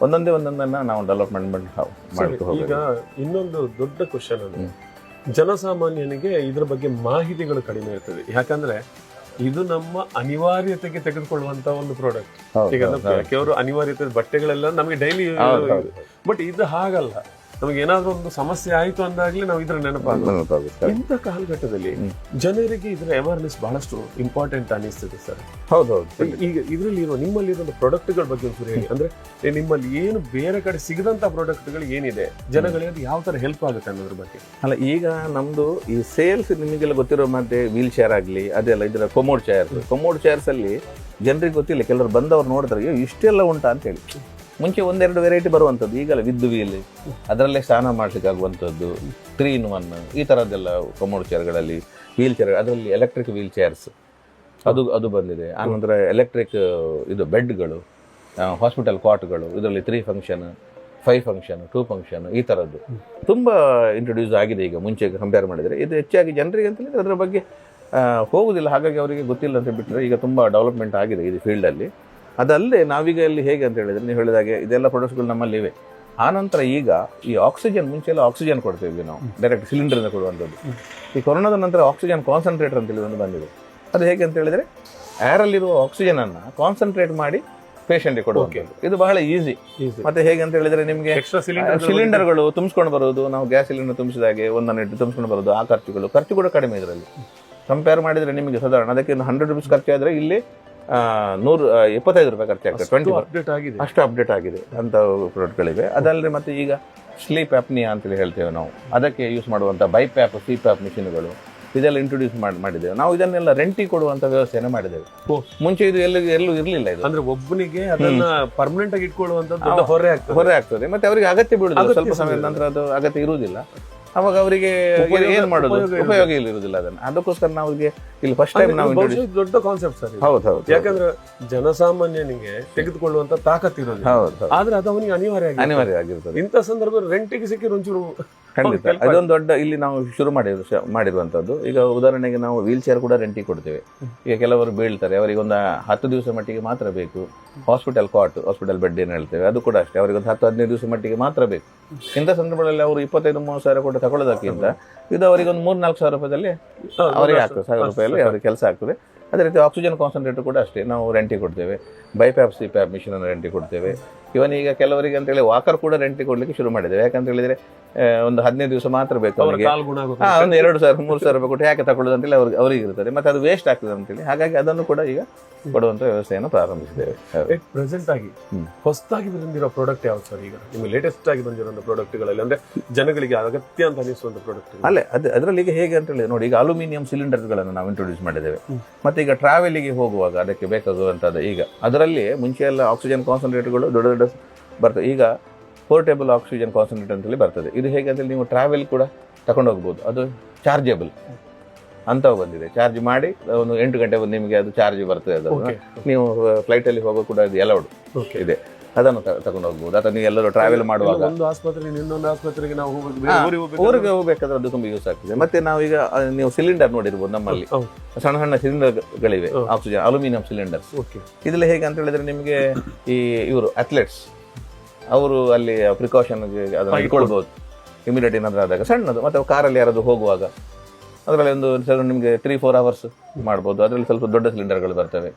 ಒಂದೊಂದನ್ನ ನಾವು ಡೆವಲಪ್ಮೆಂಟ್ ಮಾಡ್ಕೊಂಡು. ಈಗ ಇನ್ನೊಂದು ದೊಡ್ಡ ಕ್ವಶನ್ ಅಂದ್ರೆ, ಜನಸಾಮಾನ್ಯನಿಗೆ ಇದ್ರ ಬಗ್ಗೆ ಮಾಹಿತಿಗಳು ಕಡಿಮೆ ಇರ್ತದೆ. ಯಾಕಂದ್ರೆ ಇದು ನಮ್ಮ ಅನಿವಾರ್ಯತೆಗೆ ತೆಗೆದುಕೊಳ್ಳುವಂತ ಒಂದು ಪ್ರಾಡಕ್ಟ್. ಈಗ ಕೆಲವರು ಅನಿವಾರ್ಯತೆ ಬಟ್ಟೆಗಳೆಲ್ಲ ನಮಗೆ ಡೈಲಿ, ಬಟ್ ಇದು ಹಾಗಲ್ಲ. ನಮಗೆ ಏನಾದ್ರೂ ಒಂದು ಸಮಸ್ಯೆ ಆಯ್ತು ಅಂದಾಗ್ಲೇ ನಾವು ಇದ್ರ ನೆನಪಾಗುತ್ತೆ. ಇಂಥ ಕಾಲಘಟ್ಟದಲ್ಲಿ ಜನರಿಗೆ ಇದರ ಅವೇರ್ನೆಸ್ ಬಹಳಷ್ಟು ಇಂಪಾರ್ಟೆಂಟ್ ಅನಿಸ್ತದೆ ಸರ್. ಹೌದೌದು. ಈಗ ಇದರಲ್ಲಿ ನಿಮ್ಮಲ್ಲಿ ಇರೋ ಪ್ರಾಡಕ್ಟ್ಗಳ ಬಗ್ಗೆ ಒಂಚೂರು ಹೇಳಿ. ಅಂದ್ರೆ ನಿಮ್ಮಲ್ಲಿ ಏನು ಬೇರೆ ಕಡೆ ಸಿಗದಂತ ಪ್ರಾಡಕ್ಟ್ಗಳು ಏನಿದೆ, ಜನಗಳಿಗೆ ಯಾವ ತರ ಹೆಲ್ಪ್ ಆಗುತ್ತೆ ಅನ್ನೋದ್ರ ಬಗ್ಗೆ. ಅಲ್ಲ, ಈಗ ನಮ್ದು ಈ ಸೇಲ್ಸ್ ನಿಮಗೆಲ್ಲ ಗೊತ್ತಿರೋ ಮತ್ತೆ ವೀಲ್ ಚೇರ್ ಆಗಲಿ ಅದೆಲ್ಲ, ಇದರ ಕೊಮೋಡ್ ಚೇರ್ಸ್ ಅಲ್ಲಿ ಜನರಿಗೆ ಗೊತ್ತಿಲ್ಲ. ಕೆಲವರು ಬಂದವ್ರು ನೋಡಿದ್ರೆ ಇಷ್ಟೆಲ್ಲ ಉಂಟಾ ಅಂತ ಹೇಳಿ. ಮುಂಚೆ 1-2 ವೆರೈಟಿ ಬರುವಂಥದ್ದು, ಈಗಲ್ಲ ವಿದ್ ವೀಲ್, ಅದರಲ್ಲೇ ಸ್ನಾನ ಮಾಡಿಸಲಿಕ್ಕಾಗುವಂಥದ್ದು, 3-in-1 ಈ ಥರದ್ದೆಲ್ಲ ಕೊಮೋಡ್ ಚೇರ್ಗಳಲ್ಲಿ, ವೀಲ್ ಚೇರ್, ಅದರಲ್ಲಿ ಎಲೆಕ್ಟ್ರಿಕ್ ವೀಲ್ ಚೇರ್ಸ್ ಅದು ಬಂದಿದೆ. ಆನಂತರ ಎಲೆಕ್ಟ್ರಿಕ್ ಇದು ಬೆಡ್ಗಳು, ಹಾಸ್ಪಿಟಲ್ ಕಾಟ್ಗಳು, ಇದರಲ್ಲಿ 3 ಫಂಕ್ಷನ್, 5 ಫಂಕ್ಷನ್, 2 ಫಂಕ್ಷನ್ ಈ ಥರದ್ದು ತುಂಬ ಇಂಟ್ರೊಡ್ಯೂಸ್ ಆಗಿದೆ ಈಗ ಮುಂಚೆ ಕಂಪೇರ್ ಮಾಡಿದರೆ. ಇದು ಹೆಚ್ಚಾಗಿ ಜನರಿಗೆ ಅಂತ ಹೇಳಿದರೆ ಅದರ ಬಗ್ಗೆ ಹೋಗುವುದಿಲ್ಲ, ಹಾಗಾಗಿ ಅವರಿಗೆ ಗೊತ್ತಿಲ್ಲ ಅಂತ ಬಿಟ್ಟರೆ ಈಗ ತುಂಬ ಡೆವಲಪ್ಮೆಂಟ್ ಆಗಿದೆ ಇದು ಫೀಲ್ಡಲ್ಲಿ. ಅದಲ್ಲದೆ ನಾವೀಗ ಇಲ್ಲಿ ಹೇಗೆ ಅಂತ ಹೇಳಿದರೆ, ನೀವು ಹೇಳಿದಾಗೆ ಇದೆಲ್ಲ ಪ್ರಾಡಕ್ಟ್ಸ್ಗಳು ನಮ್ಮಲ್ಲಿ ಇವೆ. ಆನಂತರ ಈಗ ಈ ಆಕ್ಸಿಜನ್, ಮುಂಚೆಲ್ಲ ಆಕ್ಸಿಜನ್ ಕೊಡ್ತೀವಿ ನಾವು ಡೈರೆಕ್ಟ್ ಸಿಲಿಂಡರ್ನ ಕೊಡುವಂಥದ್ದು. ಈ ಕೊರೋನಾದ ನಂತರ ಆಕ್ಸಿಜನ್ ಕಾನ್ಸಂಟ್ರೇಟರ್ ಅಂತೇಳಿ ಒಂದು ಬಂದಿದೆ. ಅದು ಹೇಗೆ ಅಂತ ಹೇಳಿದರೆ, ಏರಲ್ಲಿರುವ ಆಕ್ಸಿಜನನ್ನು ಕಾನ್ಸಂಟ್ರೇಟ್ ಮಾಡಿ ಪೇಷಂಟ್ಗೆ ಕೊಡುವಂಥದ್ದು. ಇದು ಬಹಳ ಈಸಿ. ಮತ್ತೆ ಹೇಗೆ ಅಂತ ಹೇಳಿದರೆ, ನಿಮಗೆ ಸಿಲಿಂಡರ್ಗಳು ತುಂಬಿಸ್ಕೊಂಡು ಬರೋದು, ನಾವು ಗ್ಯಾಸ್ ಸಿಲಿಂಡರ್ ತುಂಬಿಸಿದಾಗೆ ಒಂದನ್ನು ಇಟ್ಟು ತುಂಬಿಸ್ಕೊಂಡು ಬರೋದು, ಆ ಖರ್ಚು ಕೂಡ ಕಡಿಮೆ ಇದರಲ್ಲಿ ಕಂಪೇರ್ ಮಾಡಿದರೆ. ನಿಮಗೆ ಸಾಧಾರಣ ಅದಕ್ಕೆ 100 ರೂಪೀಸ್ ಖರ್ಚಾದರೆ ಇಲ್ಲಿ 125 ರೂಪಾಯಿ ಖರ್ಚಾಗ್ತದೆ. 20 ಅಷ್ಟು ಅಪ್ಡೇಟ್ ಆಗಿದೆ ಅಂತ ಪ್ರಾಡಕ್ಟ್ಗಳಿವೆ. ಅದಲ್ಲದೆ ಮತ್ತೆ ಈಗ ಸ್ಲೀಪ್ ಆಪ್ನಿಯಾ ಅಂತೇಳಿ ಹೇಳ್ತೇವೆ ನಾವು, ಅದಕ್ಕೆ ಯೂಸ್ ಮಾಡುವಂಥ ಬೈಪ್ಯಾಪ್, ಸಿಪ್ಯಾಪ್ ಮಿಷಿನ್ಗಳು, ಇದೆಲ್ಲ ಇಂಟ್ರೊಡ್ಯೂಸ್ ಮಾಡಿದ್ದೇವೆ. ನಾವು ಇದನ್ನೆಲ್ಲ ರೆಂಟಿಗೆ ಕೊಡುವಂತ ವ್ಯವಸ್ಥೆಯನ್ನು ಮಾಡಿದ್ದೇವೆ. ಮುಂಚೆ ಇದು ಎಲ್ಲೂ ಇರಲಿಲ್ಲ. ಇದು ಅಂದ್ರೆ ಒಬ್ಬನಿಗೆ ಅದನ್ನ ಪರ್ಮನೆಂಟ್ ಆಗಿ ಇಟ್ಕೊಳ್ಳುವಂತ ಹೊರೆ ಆಗ್ತದೆ, ಮತ್ತೆ ಅವರಿಗೆ ಅಗತ್ಯ ಬೀಳುದಿಲ್ಲ. ಸ್ವಲ್ಪ ಸಮಯದ ನಂತರ ಅದು ಅಗತ್ಯ ಇರುವುದಿಲ್ಲ. ಅವಾಗ ಅವರಿಗೆ ಏನ್ ಮಾಡೋದು, ಉಪಯೋಗ ಇರುವುದಿಲ್ಲ. ಅದಕ್ಕೋಸ್ಕರ ನಾವು ಇಲ್ಲಿ ಫಸ್ಟ್ ಟೈಮ್ ನಾವು ದೊಡ್ಡ ಕಾನ್ಸೆಪ್ಟ್ ಸರ್. ಹೌದು. ಯಾಕಂದ್ರೆ ಜನಸಾಮಾನ್ಯನಿಗೆ ತೆಗೆದುಕೊಳ್ಳುವಂತ ತಾಕತ್ ಇರೋದು, ಆದ್ರೆ ಅದು ಅವನಿಗೆ ಅನಿವಾರ್ಯ ಆಗಿರ್ತದೆ. ಇಂಥ ಸಂದರ್ಭ ರೆಂಟಿಗೆ ಸಿಕ್ಕಿರೋ ಒಂಚೂರು ಖಂಡಿತ ಅದೊಂದು ದೊಡ್ಡ ಇಲ್ಲಿ ನಾವು ಶುರು ಮಾಡಿರುವಂತದ್ದು. ಈಗ ಉದಾಹರಣೆಗೆ ನಾವು ವೀಲ್ ಚೇರ್ ಕೂಡ ರೆಂಟಿಗೆ ಕೊಡ್ತೇವೆ. ಈಗ ಕೆಲವರು ಬೀಳ್ತಾರೆ, ಅವರಿಗೆ ಒಂದು 10 ದಿವಸ ಮಟ್ಟಿಗೆ ಮಾತ್ರ ಬೇಕು. ಹಾಸ್ಪಿಟಲ್ ಬೆಡ್ ಏನು ಹೇಳ್ತೇವೆ, ಅದು ಕೂಡ ಅಷ್ಟೇ, ಅವರಿಗೆ ಒಂದು 10-15 ದಿವಸ ಮಟ್ಟಿಗೆ ಮಾತ್ರ ಬೇಕು. ಇಂಥ ಸಂದರ್ಭಗಳಲ್ಲಿ ಅವರು 25-30 ಸಾವಿರ ಕೊಟ್ಟು ತಗೊಳ್ಳೋದಕ್ಕಿಂತ ಇದು ಅವರಿಗೆ ಒಂದು 3-4 ಸಾವಿರ ರೂಪಾಯಿದಲ್ಲಿ ಅವರಿಗೆ ಆಗ್ತದೆ, 1000 ರೂಪಾಯಲ್ಲಿ ಅವರಿಗೆ ಕೆಲಸ ಆಗ್ತದೆ. ಅದೇ ರೀತಿ ಆಕ್ಸಿಜನ್ ಕಾನ್ಸಂಟ್ರೇಟರ್ ಕೂಡ ಅಷ್ಟೇ ನಾವು ರೆಂಟಿಗೆ ಕೊಡ್ತೇವೆ. ಬೈಪ್ಯಾಪ್ ಸಿಪ್ಯಾಪ್ ಮಿಷನ್ ಅನ್ನು ರೆಂಟಿಗೆ ಕೊಡ್ತೇವೆ. ಇವನ್ ಈಗ ಕೆಲವರಿಗೆ ಅಂತೇಳಿ ವಾಕರ್ ಕೂಡ ರೆಂಟಿಗೆ ಕೊಡ್ಲಿಕ್ಕೆ ಶುರು ಮಾಡಿದ್ದೇವೆ. ಯಾಕಂತ ಹೇಳಿದ್ರೆ ಒಂದು 15 ದಿವಸ ಮಾತ್ರ ಬೇಕು ಅವರಿಗೆ. ಒಂದು 2,000-3,000 ರೂಪಾಯಿ ಕೊಟ್ಟು ಯಾಕೆ ತಗೊಳ್ಳೋದು ಅಂತೇಳಿ ಅವ್ರಿಗೆ ಇರ್ತದೆ, ಮತ್ತೆ ಅದು ವೇಸ್ಟ್ ಆಗ್ತದೆ ಅಂತೇಳಿ. ಹಾಗಾಗಿ ಅದನ್ನು ಕೂಡ ಈಗ ಕೊಡುವಂತ ವ್ಯವಸ್ಥೆಯನ್ನು ಪ್ರಾರಂಭಿಸಿದ್ದೇವೆ. ಪ್ರೆಸೆಂಟ್ ಆಗಿ ಹೊಸದಾಗಿ ಬಂದಿರೋ ಪ್ರಾಡಕ್ಟ್ ಯಾವ್ದು ಸರ್? ಈಗ ನಿಮ್ಗೆ ಲೇಟೆಸ್ಟ್ ಆಗಿ ಬಂದಿರೋ ಪ್ರಾಡಕ್ಟ್ಗಳಲ್ಲಿ ಅಂದ್ರೆ ಜನಗಳಿಗೆ ಅಗತ್ಯ ಅಂತ ಅನಿಸುವಂತ ಪ್ರಾಡಕ್ಟ್ ಅಲ್ಲೇ ಅದರಲ್ಲಿ ಈಗ ಹೇಗೆ ಅಂತ ಹೇಳಿದ್ರೆ ನೋಡಿ, ಈಗ ಅಲ್ಯೂಮಿನಿಯಂ ಸಿಲಿಂಡರ್ಗಳನ್ನು ನಾವು ಇಂಟ್ರೊಡ್ಯೂಸ್ ಮಾಡಿದ್ದೇವೆ. ಮತ್ತೆ ಈಗ ಟ್ರಾವೆಲಿಗೆ ಹೋಗುವಾಗ ಅದಕ್ಕೆ ಬೇಕಾಗುವಂಥದ್ದು, ಈಗ ಅದರಲ್ಲಿ ಮುಂಚೆ ಎಲ್ಲ ಆಕ್ಸಿಜನ್ ಕಾನ್ಸಂಟ್ರೇಟರ್ಗಳು ದೊಡ್ಡ ಬರ್ತದೆ. ಈಗ ಪೋರ್ಟೇಬಲ್ ಆಕ್ಸಿಜನ್ ಕಾನ್ಸಂಟ್ರೇಟರ್ ಅಂತೇಳಿ ಬರ್ತದೆ. ಇದು ಹೇಗೆ ಅಂತೇಳಿ ನೀವು ಟ್ರಾವೆಲ್ ಕೂಡ ತಗೊಂಡು ಹೋಗ್ಬೋದು. ಅದು ಚಾರ್ಜೇಬಲ್ ಅಂತವು ಬಂದಿದೆ. ಚಾರ್ಜ್ ಮಾಡಿ ಒಂದು 8 ಗಂಟೆ ನಿಮಗೆ ಅದು ಚಾರ್ಜ್ ಬರ್ತದೆ. ಅದನ್ನು ನೀವು ಫ್ಲೈಟಲ್ಲಿ ಹೋಗೋ ಕೂಡ ಇದು ಅಲೌಡ್ ಇದೆ. ಅದನ್ನು ತಗೊಂಡು ಹೋಗ್ಬೋದು. ಅಥವಾ ನೀವು ಎಲ್ಲರೂ ಟ್ರಾವೆಲ್ ಮಾಡುವಾಗ ಒಂದು ಆಸ್ಪತ್ರೆಗೆ ಇನ್ನೊಂದು ಆಸ್ಪತ್ರೆಗೆ ನಾವು ಊರಿಗೆ ಹೋಗ್ಬೇಕಾದ್ರೆ ಅದು ತುಂಬಾ ಯೂಸ್ ಆಗ್ತದೆ. ಮತ್ತೆ ನಾವು ಈಗ ನೀವು ಸಿಲಿಂಡರ್ ನೋಡಿರ್ಬೋದು, ನಮ್ಮಲ್ಲಿ ಸಣ್ಣ ಸಿಲಿಂಡರ್ಗಳಿವೆ, ಆಕ್ಸಿಜನ್ ಅಲ್ಯೂಮಿನಿಯಂ ಸಿಲಿಂಡರ್ಸ್. ಇದರಲ್ಲಿ ಹೇಗೆ ಅಂತ ಹೇಳಿದ್ರೆ ನಿಮಗೆ ಇವರು ಅಥ್ಲೆಟ್ಸ್ ಅವರು ಅಲ್ಲಿ ಪ್ರಿಕಾಷನ್ ಅದನ್ನು ಇಟ್ಕೊಳ್ಬಹುದು. ಇಮಿಡಿಯೇಟ್ ಏನಾದ್ರೂ ಆದಾಗ ಸಣ್ಣದು, ಮತ್ತೆ ಕಾರಲ್ಲಿ ಯಾರಾದ್ರು ಹೋಗುವಾಗ ಅದರಲ್ಲಿ ಒಂದು ನಿಮಗೆ 3-4 ಅವರ್ಸ್ ಮಾಡ್ಬೋದು. ಅದರಲ್ಲಿ ಸ್ವಲ್ಪ ದೊಡ್ಡ ಸಿಲಿಂಡರ್ಗಳು ಬರ್ತವೆ,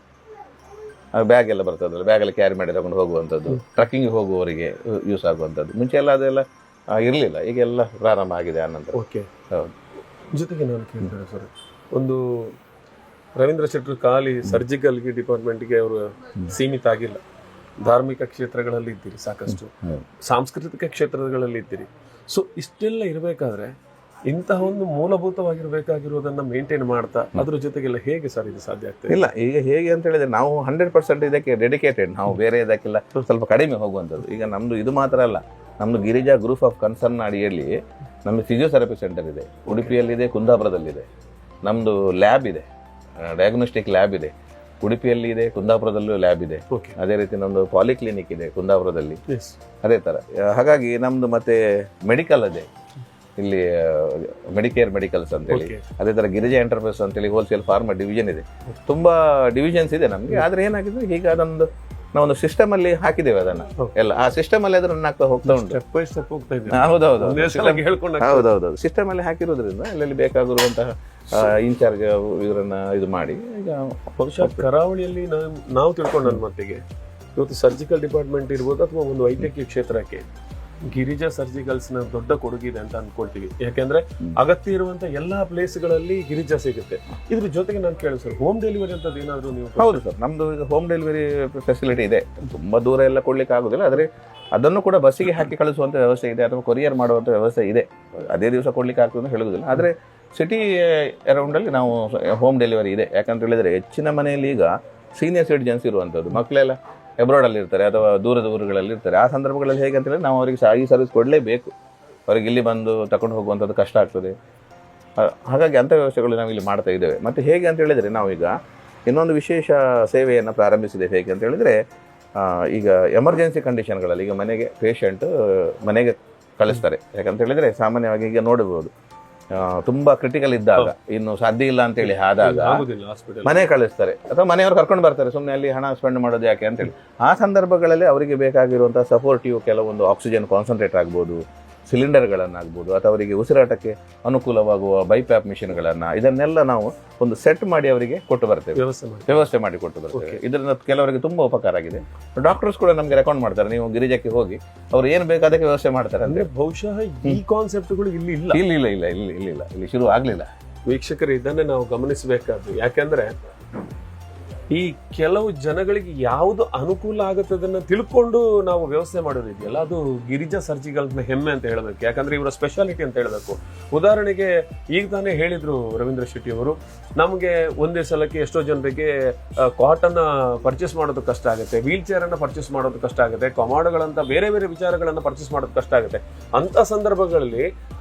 ಬ್ಯಾಗ್ ಎಲ್ಲ ಬರ್ತದೆ. ಅದರಲ್ಲಿ ಬ್ಯಾಗಲ್ಲಿ ಕ್ಯಾರಿ ಮಾಡಿ ತಗೊಂಡು ಹೋಗುವಂಥದ್ದು, ಟ್ರಕ್ಕಿಂಗ್ ಹೋಗುವವರಿಗೆ ಯೂಸ್ ಆಗುವಂಥದ್ದು. ಮುಂಚೆ ಎಲ್ಲ ಅದೆಲ್ಲ ಇರಲಿಲ್ಲ, ಈಗೆಲ್ಲ ಪ್ರಾರಂಭ ಆಗಿದೆ ಆನಂತರ. ಹೌದು. ಜೊತೆಗೆ ನಾನು ಕೇಳ್ತೇನೆ ಸರ್, ಒಂದು ರವೀಂದ್ರ ಶೆಟ್ಟರು ಖಾಲಿ ಸರ್ಜಿಕಲ್ಗೆ ಡಿಪಾರ್ಟ್ಮೆಂಟ್ಗೆ ಅವರು ಸೀಮಿತ ಆಗಿಲ್ಲ. ಧಾರ್ಮಿಕ ಕ್ಷೇತ್ರಗಳಲ್ಲಿ ಇದ್ದೀರಿ, ಸಾಕಷ್ಟು ಸಾಂಸ್ಕೃತಿಕ ಕ್ಷೇತ್ರಗಳಲ್ಲಿ ಇದ್ದೀರಿ. ಸೊ ಇಷ್ಟೆಲ್ಲ ಇರಬೇಕಾದ್ರೆ ಇಂತಹ ಒಂದು ಮೂಲಭೂತವಾಗಿರಬೇಕಾಗಿರೋದನ್ನ ಮೇಂಟೈನ್ ಮಾಡ್ತಾ ಅದ್ರ ಜೊತೆಗೆಲ್ಲ ಹೇಗೆ ಸರ್ ಇದು ಸಾಧ್ಯ ಆಗ್ತದೆ? ಇಲ್ಲ, ಈಗ ಹೇಗೆ ಅಂತ ಹೇಳಿದ್ರೆ ನಾವು 100% ಇದಕ್ಕೆ ಡೆಡಿಕೇಟೆಡ್. ನಾವು ಬೇರೆ ಇದಕ್ಕೆಲ್ಲ ಸ್ವಲ್ಪ ಕಡಿಮೆ ಹೋಗುವಂಥದ್ದು. ಈಗ ನಮ್ದು ಇದು ಮಾತ್ರ ಅಲ್ಲ, ನಮ್ದು ಗಿರಿಜಾ ಗ್ರೂಪ್ ಆಫ್ ಕನ್ಸರ್ನ್ ಅಡಿಯಲ್ಲಿ ನಮ್ದು ಫಿಸಿಯೋಥೆರಪಿ ಸೆಂಟರ್ ಇದೆ, ಉಡುಪಿಯಲ್ಲಿದೆ, ಕುಂದಾಪುರದಲ್ಲಿದೆ. ನಮ್ಮದು ಲ್ಯಾಬ್ ಇದೆ, ಡಯಾಗ್ನೋಸ್ಟಿಕ್ ಲ್ಯಾಬ್ ಇದೆ, ಉಡುಪಿಯಲ್ಲಿ ಇದೆ, ಕುಂದಾಪುರದಲ್ಲೂ ಲ್ಯಾಬ್ ಇದೆ. ಅದೇ ರೀತಿ ನಮ್ಮದು ಪಾಲಿಕ್ಲಿನಿಕ್ ಇದೆ ಕುಂದಾಪುರದಲ್ಲಿ, ಅದೇ ಥರ. ಹಾಗಾಗಿ ನಮ್ಮದು ಮತ್ತೆ ಮೆಡಿಕಲ್ ಇದೆ, ಇಲ್ಲಿ ಮೆಡಿಕೇರ್ ಮೆಡಿಕಲ್ಸ್ ಅಂತೇಳಿ. ಅದೇ ಥರ ಗಿರಿಜಾ ಎಂಟರ್ಪ್ರೈಸ್ ಅಂತೇಳಿ ಹೋಲ್ಸೇಲ್ ಫಾರ್ಮಾ ಡಿವಿಷನ್ ಇದೆ. ತುಂಬಾ ಡಿವಿಷನ್ಸ್ ಇದೆ ನಮಗೆ. ಆದ್ರೆ ಏನಾಗಿದೆ, ಈಗ ಅದೊಂದು ನಾವೊಂದು ಸಿಸ್ಟಮ್ ಅಲ್ಲಿ ಹಾಕಿದ್ದೇವೆ ಅದನ್ನ ಎಲ್ಲ. ಆ ಸಿಸ್ಟಮ್ ಅಲ್ಲಿ ಅದನ್ನ ಹೋಗ್ತಾ ಉಂಟು. ಹೌದೌದು, ಸಿಸ್ಟಮ್ ಅಲ್ಲಿ ಹಾಕಿರೋದ್ರಿಂದ ಅಲ್ಲಲ್ಲಿ ಬೇಕಾಗಿರುವಂತಹ ಇನ್ಚಾರ್ಜ್ ಇವರನ್ನ ಇದು ಮಾಡಿ. ಈಗ ಬಹುಶಃ ಕರಾವಳಿಯಲ್ಲಿ ನಾವು ತಿಳ್ಕೊಂಡ ಮಟ್ಟಿಗೆ ಇವತ್ತು ಸರ್ಜಿಕಲ್ ಡಿಪಾರ್ಟ್ಮೆಂಟ್ ಇರ್ಬೋದು ಅಥವಾ ಒಂದು ವೈದ್ಯಕೀಯ ಕ್ಷೇತ್ರಕ್ಕೆ ಗಿರಿಜಾ ಸರ್ಜಿಕಲ್ಸ್ ನ ದೊಡ್ಡ ಕೊಡುಗಿದೆ ಅಂತ ಅನ್ಕೊಳ್ತೀವಿ. ಯಾಕೆಂದ್ರೆ ಅಗತ್ಯ ಇರುವಂತ ಎಲ್ಲಾ ಪ್ಲೇಸ್ಗಳಲ್ಲಿ ಗಿರಿಜಾ ಸಿಗುತ್ತೆ. ಇದ್ರ ಜೊತೆಗೆ ನಾನು ಕೇಳಿ ಸರ್, ಹೋಮ್ ಡೆಲಿವರಿ ಅಂತದ್ದು ಏನಾದ್ರು ನೀವು? ಹೌದು ಸರ್, ನಮ್ದು ಈಗ ಹೋಮ್ ಡೆಲಿವರಿ ಫೆಸಿಲಿಟಿ ಇದೆ. ತುಂಬಾ ದೂರ ಎಲ್ಲ ಕೊಡ್ಲಿಕ್ಕೆ ಆಗುದಿಲ್ಲ, ಆದ್ರೆ ಅದನ್ನು ಕೂಡ ಬಸ್ಸಿಗೆ ಹಾಕಿ ಕಳಿಸುವಂತ ವ್ಯವಸ್ಥೆ ಇದೆ, ಅಥವಾ ಕೊರಿಯರ್ ಮಾಡುವಂತ ವ್ಯವಸ್ಥೆ ಇದೆ. ಅದೇ ದಿವಸ ಕೊಡ್ಲಿಕ್ಕೆ ಆಗ್ತದೆ ಅಂತ ಹೇಳುವುದಿಲ್ಲ, ಆದ್ರೆ ಸಿಟಿ ಅರೌಂಡ್ ಅಲ್ಲಿ ನಾವು ಹೋಮ್ ಡೆಲಿವರಿ ಇದೆ. ಯಾಕಂತ ಹೇಳಿದ್ರೆ ಹೆಚ್ಚಿನ ಮನೆಯಲ್ಲಿ ಈಗ ಸೀನಿಯರ್ ಸಿಟಿಜನ್ಸ್ ಇರುವಂತದ್ದು, ಮಕ್ಕಳೆಲ್ಲ ಅಬ್ರಾಡ್ ಅಲ್ಲಿ ಇರ್ತಾರೆ ಅಥವಾ ದೂರದ ಊರುಗಳಲ್ಲಿ ಇರ್ತಾರೆ. ಆ ಸಂದರ್ಭಗಳಲ್ಲಿ ಹೇಗೆ ಅಂತ ಹೇಳಿದ್ರೆ ನಾವು ಅವರಿಗೆ ಈ ಸರ್ವಿಸ್ ಕೊಡಲೇಬೇಕು. ಅವರಿಗೆ ಇಲ್ಲಿ ಬಂದು ತಗೊಂಡು ಹೋಗುವಂಥದ್ದು ಕಷ್ಟ ಆಗ್ತದೆ. ಹಾಗಾಗಿ ಅಂಥ ವ್ಯವಸ್ಥೆಗಳು ನಾವು ಇಲ್ಲಿ ಮಾಡ್ತಾ ಇದ್ದೇವೆ. ಮತ್ತು ಹೇಗೆ ಅಂತ ಹೇಳಿದರೆ ನಾವೀಗ ಇನ್ನೊಂದು ವಿಶೇಷ ಸೇವೆಯನ್ನು ಪ್ರಾರಂಭಿಸಿದೆ. ಹೇಗೆ ಅಂತ ಹೇಳಿದರೆ, ಈಗ ಎಮರ್ಜೆನ್ಸಿ ಕಂಡೀಷನ್ಗಳಲ್ಲಿ ಈಗ ಮನೆಗೆ ಪೇಷಂಟ್ ಮನೆಗೆ ಕಳಿಸ್ತಾರೆ. ಯಾಕಂತ ಹೇಳಿದರೆ ಸಾಮಾನ್ಯವಾಗಿ ಈಗ ನೋಡಬಹುದು, ತುಂಬಾ ಕ್ರಿಟಿಕಲ್ ಇದ್ದಾಗ, ಇನ್ನು ಸಾಧ್ಯ ಇಲ್ಲ ಅಂತೇಳಿ ಆದಾಗ ಮನೆ ಕಳಿಸ್ತಾರೆ ಅಥವಾ ಮನೆಯವರು ಕರ್ಕೊಂಡು ಬರ್ತಾರೆ. ಸುಮ್ಮನೆ ಅಲ್ಲಿ ಹಣ ಸ್ಪೆಂಡ್ ಮಾಡೋದು ಯಾಕೆ ಅಂತೇಳಿ. ಆ ಸಂದರ್ಭಗಳಲ್ಲಿ ಅವರಿಗೆ ಬೇಕಾಗಿರುವಂತಹ ಸಪೋರ್ಟಿವ್ ಕೆಲವೊಂದು ಆಕ್ಸಿಜನ್ ಕಾನ್ಸಂಟ್ರೇಟ್ ಆಗ್ಬೋದು, ಸಿಲಿಂಡರ್ಗಳನ್ನಾಗ್ಬೋದು, ಅಥವಾ ಅವರಿಗೆ ಉಸಿರಾಟಕ್ಕೆ ಅನುಕೂಲವಾಗುವ ಬೈಪ್ಯಾಪ್ ಮಿಷನ್ಗಳನ್ನು, ಇದನ್ನೆಲ್ಲ ನಾವು ಒಂದು ಸೆಟ್ ಮಾಡಿ ಅವರಿಗೆ ಕೊಟ್ಟು ಬರ್ತೇವೆ, ವ್ಯವಸ್ಥೆ ಮಾಡಿ ಕೊಟ್ಟು ಬರ್ತೇವೆ. ಇದರಿಂದ ಕೆಲವರಿಗೆ ತುಂಬಾ ಉಪಕಾರ ಆಗಿದೆ. ಡಾಕ್ಟರ್ಸ್ ಕೂಡ ನಮಗೆ ರೆಕಮೆಂಡ್ ಮಾಡ್ತಾರೆ, ನೀವು ಗಿರಿಜಕ್ಕೆ ಹೋಗಿ ಅವ್ರು ಏನು ಬೇಕು ಅದಕ್ಕೆ ವ್ಯವಸ್ಥೆ ಮಾಡ್ತಾರೆ. ಅಂದ್ರೆ ಬಹುಶಃ ಈ ಕಾನ್ಸೆಪ್ಟ್ಗಳು ಇಲ್ಲಿ ಇಲ್ಲಿ ಶುರು ಆಗ್ಲಿಲ್ಲ. ವೀಕ್ಷಕರು ಇದನ್ನೇ ನಾವು ಗಮನಿಸಬೇಕಾದ್ದು. ಯಾಕೆಂದ್ರೆ ಈ ಕೆಲವು ಜನಗಳಿಗೆ ಯಾವುದು ಅನುಕೂಲ ಆಗುತ್ತೆ ಅದನ್ನ ತಿಳ್ಕೊಂಡು ನಾವು ವ್ಯವಸ್ಥೆ ಮಾಡೋದಿದೆಯಲ್ಲ, ಅದು ಗಿರಿಜಾ ಸರ್ಜಿಕಲ್ ಹೆಮ್ಮೆ ಅಂತ ಹೇಳಬೇಕು. ಯಾಕಂದ್ರೆ ಇವರ ಸ್ಪೆಷಾಲಿಟಿ ಅಂತ ಹೇಳಬೇಕು. ಉದಾಹರಣೆಗೆ ಈಗ ತಾನೇ ಹೇಳಿದ್ರು ರವೀಂದ್ರ ಶೆಟ್ಟಿ ಅವರು, ನಮಗೆ ಒಂದೇ ಸಲಕ್ಕೆ ಎಷ್ಟೋ ಜನರಿಗೆ ಕಾಟನ್ ಪರ್ಚೇಸ್ ಮಾಡೋದು ಕಷ್ಟ ಆಗುತ್ತೆ, ವೀಲ್ ಚೇರ್ ಅನ್ನ ಪರ್ಚೇಸ್ ಮಾಡೋದು ಕಷ್ಟ ಆಗುತ್ತೆ, ಕಮಾಡಗಳಂತ ಬೇರೆ ಬೇರೆ ವಿಚಾರಗಳನ್ನ ಪರ್ಚೇಸ್ ಮಾಡೋದು ಕಷ್ಟ ಆಗುತ್ತೆ. ಅಂತ ಸಂದರ್ಭಗಳಲ್ಲಿ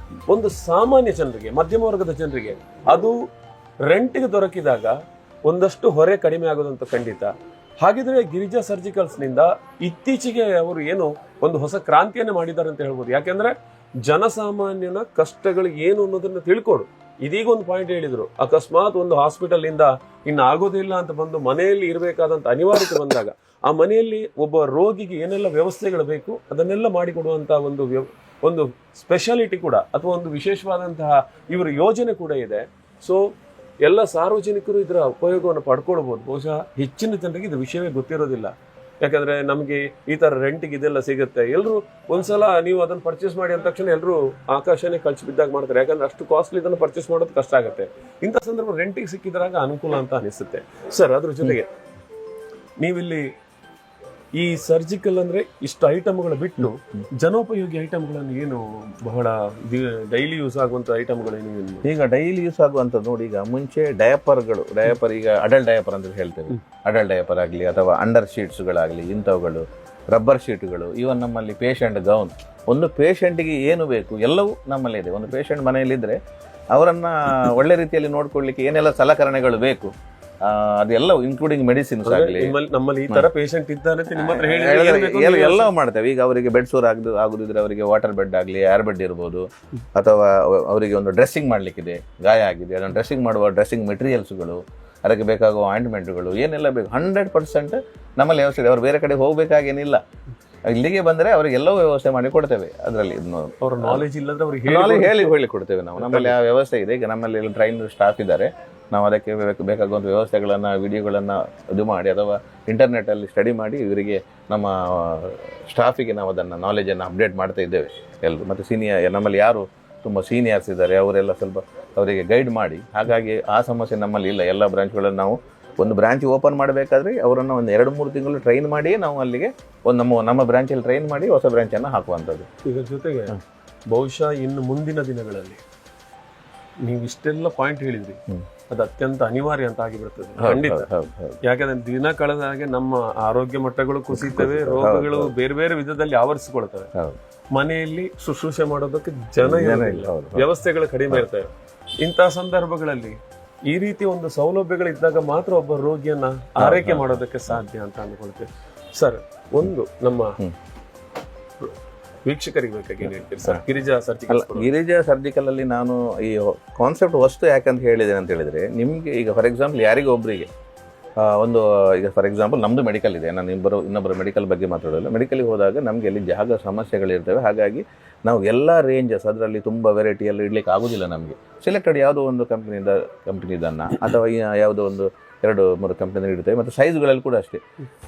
ಒಂದು ಸಾಮಾನ್ಯ ಜನರಿಗೆ, ಮಧ್ಯಮ ವರ್ಗದ ಜನರಿಗೆ ಅದು ರೆಂಟ್ಗೆ ದೊರಕಿದಾಗ ಒಂದಷ್ಟು ಹೊರೆ ಕಡಿಮೆ ಆಗೋದಂತ ಖಂಡಿತ. ಹಾಗಿದ್ರೆ ಗಿರಿಜಾ ಸರ್ಜಿಕಲ್ಸ್ ನಿಂದ ಇತ್ತೀಚೆಗೆ ಅವರು ಏನು ಒಂದು ಹೊಸ ಕ್ರಾಂತಿಯನ್ನೇ ಮಾಡಿದ್ದಾರೆ ಅಂತ ಹೇಳ್ಬೋದು. ಯಾಕೆಂದ್ರೆ ಜನಸಾಮಾನ್ಯನ ಕಷ್ಟಗಳು ಏನು ಅನ್ನೋದನ್ನ ತಿಳ್ಕೊಡು. ಇದೀಗ ಒಂದು ಪಾಯಿಂಟ್ ಹೇಳಿದ್ರು, ಅಕಸ್ಮಾತ್ ಒಂದು ಹಾಸ್ಪಿಟಲ್ ಇಂದ ಇನ್ನು ಆಗೋದಿಲ್ಲ ಅಂತ ಬಂದು ಮನೆಯಲ್ಲಿ ಇರಬೇಕಾದಂತ ಅನಿವಾರ್ಯತೆ ಬಂದಾಗ ಆ ಮನೆಯಲ್ಲಿ ಒಬ್ಬ ರೋಗಿಗೆ ಏನೆಲ್ಲ ವ್ಯವಸ್ಥೆಗಳು ಬೇಕು ಅದನ್ನೆಲ್ಲ ಮಾಡಿಕೊಡುವಂತ ಒಂದು ಸ್ಪೆಷಾಲಿಟಿ ಕೂಡ ಅಥವಾ ಒಂದು ವಿಶೇಷವಾದಂತಹ ಇವರ ಯೋಜನೆ ಕೂಡ ಇದೆ. ಸೊ ಎಲ್ಲ ಸಾರ್ವಜನಿಕರು ಇದರ ಉಪಯೋಗವನ್ನು ಪಡ್ಕೊಳ್ಬಹುದು. ಬಹುಶಃ ಹೆಚ್ಚಿನ ಜನರಿಗೆ ಇದು ವಿಷಯವೇ ಗೊತ್ತಿರೋದಿಲ್ಲ. ಯಾಕಂದ್ರೆ ನಮಗೆ ಈ ತರ ರೆಂಟ್ಗೆ ಇದೆಲ್ಲ ಸಿಗುತ್ತೆ, ಎಲ್ಲರೂ ಒಂದ್ಸಲ ನೀವು ಅದನ್ನ ಪರ್ಚೇಸ್ ಮಾಡಿ ಅಂದ ತಕ್ಷಣ ಎಲ್ಲರೂ ಆಕಾಶನೇ ಕಳ್ಸಿ ಬಿದ್ದಾಗ ಮಾಡ್ತಾರೆ. ಯಾಕಂದ್ರೆ ಅಷ್ಟು ಕಾಸ್ಟ್ಲಿ ಇದನ್ನು ಪರ್ಚೇಸ್ ಮಾಡೋದು ಕಷ್ಟ ಆಗುತ್ತೆ. ಇಂಥ ಸಂದರ್ಭ ರೆಂಟಿಗೆ ಸಿಕ್ಕಿದ್ರಾಗ ಅನುಕೂಲ ಅಂತ ಅನಿಸುತ್ತೆ. ಸರ್, ಅದ್ರ ಜೊತೆಗೆ ನೀವಿಲ್ಲಿ ಈ ಸರ್ಜಿಕಲ್ ಅಂದ್ರೆ ಇಷ್ಟು ಐಟಮ್ಗಳು ಬಿಟ್ಟು ಜನೋಪಯೋಗಿ ಐಟಮ್ಗಳನ್ನು ಏನು ಬಹಳ ಡೈಲಿ ಯೂಸ್ ಆಗುವಂತ ಐಟಮ್ಗಳೇನು? ಈಗ ಡೈಲಿ ಯೂಸ್ ಆಗುವಂಥದ್ದು ನೋಡಿ, ಈಗ ಮುಂಚೆ ಡಯಪರ್ ಈಗ ಅಡಲ್ಟ್ ಡಯಪರ್ ಅಂತ ಹೇಳ್ತೇವೆ. ಅಡಲ್ಟ್ ಡಯಪರ್ ಆಗಲಿ ಅಥವಾ ಅಂಡರ್ ಶೀಟ್ಸ್ಗಳಾಗಲಿ, ಇಂಥವುಗಳು, ರಬ್ಬರ್ ಶೀಟ್ಗಳು, ಇವನ್ ನಮ್ಮಲ್ಲಿ ಪೇಷಂಟ್ ಗೌನ್, ಒಂದು ಪೇಷಂಟ್ಗೆ ಏನು ಬೇಕು ಎಲ್ಲವೂ ನಮ್ಮಲ್ಲಿ ಇದೆ. ಒಂದು ಪೇಷಂಟ್ ಮನೆಯಲ್ಲಿದ್ದರೆ ಅವರನ್ನ ಒಳ್ಳೆ ರೀತಿಯಲ್ಲಿ ನೋಡ್ಕೊಳ್ಳಿಕ್ಕೆ ಏನೆಲ್ಲ ಸಲಕರಣೆಗಳು ಬೇಕು ಅದೆಲ್ಲ ಇನ್ಕ್ಲೂಡಿಂಗ್ ಮೆಡಿಸಿನ್ಸ್ ಆಗಲಿ, ನಮ್ಮಲ್ಲಿ ಈ ತರ ಪೇಷಂಟ್ ಇದ್ದಾನೆ ನಿಮ್ಮ ಹತ್ರ ಹೇಳಿ ಎಲ್ಲ ಮಾಡ್ತೇವೆ. ಈಗ ಅವರಿಗೆ ಬೆಡ್ ಸೋರ್ ಆಗುದಿದ್ರೆ ಅವರಿಗೆ ವಾಟರ್ ಬೆಡ್ ಆಗಲಿ, ಏರ್ ಬೆಡ್ ಇರ್ಬೋದು, ಅಥವಾ ಅವರಿಗೆ ಒಂದು ಡ್ರೆಸ್ಸಿಂಗ್ ಮಾಡ್ಲಿಕ್ಕಿದೆ, ಗಾಯ ಆಗಿದೆ, ಅದನ್ನು ಡ್ರೆಸ್ಸಿಂಗ್ ಮಾಡುವ ಡ್ರೆಸ್ಸಿಂಗ್ ಮೆಟೀರಿಯಲ್ಸ್ಗಳು, ಅದಕ್ಕೆ ಬೇಕಾಗುವ ಆಯಿಂಟ್ಮೆಂಟ್ಗಳು ಏನೆಲ್ಲ ಬೇಕು 100% ನಮ್ಮಲ್ಲಿ ವ್ಯವಸ್ಥೆ ಇದೆ. ಅವ್ರು ಬೇರೆ ಕಡೆ ಹೋಗ್ಬೇಕಾಗೇನಿಲ್ಲ, ಇಲ್ಲಿಗೆ ಬಂದರೆ ಅವ್ರಿಗೆ ಎಲ್ಲವೂ ವ್ಯವಸ್ಥೆ ಮಾಡಿ ಕೊಡ್ತೇವೆ. ಅದರಲ್ಲಿ ಅವ್ರ ನಾಲೆಜ್ ಇಲ್ಲದ್ರೆ ಅವ್ರಿಗೆ ಹೇಳಿ ಕೊಡ್ತೇವೆ ನಾವು. ನಮ್ಮಲ್ಲಿ ಆ ವ್ಯವಸ್ಥೆ ಇದೆ. ಈಗ ನಮ್ಮಲ್ಲಿ ಟ್ರೈನ್ ಸ್ಟಾಫ್ ಇದ್ದಾರೆ. ನಾವು ಅದಕ್ಕೆ ಬೇಕಾಗುವಂಥ ವ್ಯವಸ್ಥೆಗಳನ್ನು, ವಿಡಿಯೋಗಳನ್ನು ಇದು ಮಾಡಿ ಅಥವಾ ಇಂಟರ್ನೆಟ್ಟಲ್ಲಿ ಸ್ಟಡಿ ಮಾಡಿ ಇವರಿಗೆ, ನಮ್ಮ ಸ್ಟಾಫಿಗೆ ನಾವು ಅದನ್ನು ನಾಲೆಜನ್ನು ಅಪ್ಡೇಟ್ ಮಾಡ್ತಾ ಇದ್ದೇವೆ ಎಲ್ಲರೂ. ಮತ್ತು ನಮ್ಮಲ್ಲಿ ಯಾರು ತುಂಬ ಸೀನಿಯರ್ಸ್ ಇದ್ದಾರೆ ಅವರೆಲ್ಲ ಸ್ವಲ್ಪ ಅವರಿಗೆ ಗೈಡ್ ಮಾಡಿ. ಹಾಗಾಗಿ ಆ ಸಮಸ್ಯೆ ನಮ್ಮಲ್ಲಿ ಇಲ್ಲ. ಎಲ್ಲ ಬ್ರಾಂಚ್ಗಳನ್ನು ನಾವು ಒಂದು ಬ್ರಾಂಚ್ ಓಪನ್ ಮಾಡಬೇಕಾದ್ರೆ ಅವರನ್ನು ಒಂದು 2-3 ತಿಂಗಳು ಟ್ರೈನ್ ಮಾಡಿ ನಾವು ಅಲ್ಲಿಗೆ ಒಂದು ನಮ್ಮ ಬ್ರಾಂಚಲ್ಲಿ ಟ್ರೈನ್ ಮಾಡಿ ಹೊಸ ಬ್ರಾಂಚನ್ನು ಹಾಕುವಂಥದ್ದು. ಇದರ ಜೊತೆಗೆ ಬಹುಶಃ ಇನ್ನು ಮುಂದಿನ ದಿನಗಳಲ್ಲಿ ನೀವು ಇಷ್ಟೆಲ್ಲ ಪಾಯಿಂಟ್ ಹೇಳಿದ್ರಿ, ಅದು ಅತ್ಯಂತ ಅನಿವಾರ್ಯ ಅಂತ ಆಗಿಬಿಡ್ತದೆ ಖಂಡಿತ. ಯಾಕಂದ್ರೆ ದಿನ ಕಳೆದ ಹಾಗೆ ನಮ್ಮ ಆರೋಗ್ಯ ಮಟ್ಟಗಳು ಕುಸಿತವೆ, ರೋಗಗಳು ಬೇರೆ ಬೇರೆ ವಿಧದಲ್ಲಿ ಆವರಿಸಿಕೊಳ್ತವೆ. ಮನೆಯಲ್ಲಿ ಶುಶ್ರೂಷೆ ಮಾಡೋದಕ್ಕೆ ಜನ ಇಲ್ಲ, ವ್ಯವಸ್ಥೆಗಳು ಕಡಿಮೆ ಇರ್ತವೆ. ಇಂತಹ ಸಂದರ್ಭಗಳಲ್ಲಿ ಈ ರೀತಿ ಒಂದು ಸೌಲಭ್ಯಗಳಿದ್ದಾಗ ಮಾತ್ರ ಒಬ್ಬ ರೋಗಿಯನ್ನ ಆರೈಕೆ ಮಾಡೋದಕ್ಕೆ ಸಾಧ್ಯ ಅಂತ ಅಂದ್ಕೊಳ್ತೇವೆ. ಸರ್, ಒಂದು ನಮ್ಮ ವೀಕ್ಷಕರಿಗೆ ಬೇಕಾಗಿ ಏನ್ ಹೇಳ್ತೀರಿ ಸರ್ ಗಿರಿಜಾ ಸರ್ಜಿಕಲ್ ಅಲ್ಲಿ ನಾನು ಈ ಕಾನ್ಸೆಪ್ಟ್ ವಸ್ತು ಯಾಕಂತ ಹೇಳಿದ್ದೇನೆ ಅಂತ ಹೇಳಿದ್ರೆ, ನಿಮ್ಗೆ ಈಗ ಫಾರ್ ಎಕ್ಸಾಂಪಲ್ ಯಾರಿಗೂ ಒಬ್ಬರಿಗೆ ಈಗ ಫಾರ್ ಎಕ್ಸಾಂಪಲ್ ನಮ್ದು ಮೆಡಿಕಲ್ ಇದೆ, ನಾನು ಇನ್ನೊಬ್ಬರು ಮೆಡಿಕಲ್ ಬಗ್ಗೆ ಮಾತಾಡೋಲ್ಲ. ಮೆಡಿಕಲ್ಗೆ ಹೋದಾಗ ನಮಗೆ ಅಲ್ಲಿ ಜಾಗ ಸಮಸ್ಯೆಗಳಿರ್ತವೆ. ಹಾಗಾಗಿ ನಾವು ಎಲ್ಲ ರೇಂಜಸ್ ಅದರಲ್ಲಿ ತುಂಬ ವೆರೈಟಿಯಲ್ಲಿ ಇಡ್ಲಿಕ್ಕೆ ಆಗೋದಿಲ್ಲ. ನಮಗೆ ಸೆಲೆಕ್ಟೆಡ್ ಯಾವುದೋ ಒಂದು ಕಂಪ್ನಿದನ್ನು ಅಥವಾ ಯಾವುದೋ ಒಂದು 2-3 ಕಂಪ್ನಿ ಇಡ್ತೇವೆ. ಮತ್ತು ಸೈಜ್ಗಳಲ್ಲಿ ಕೂಡ ಅಷ್ಟೇ.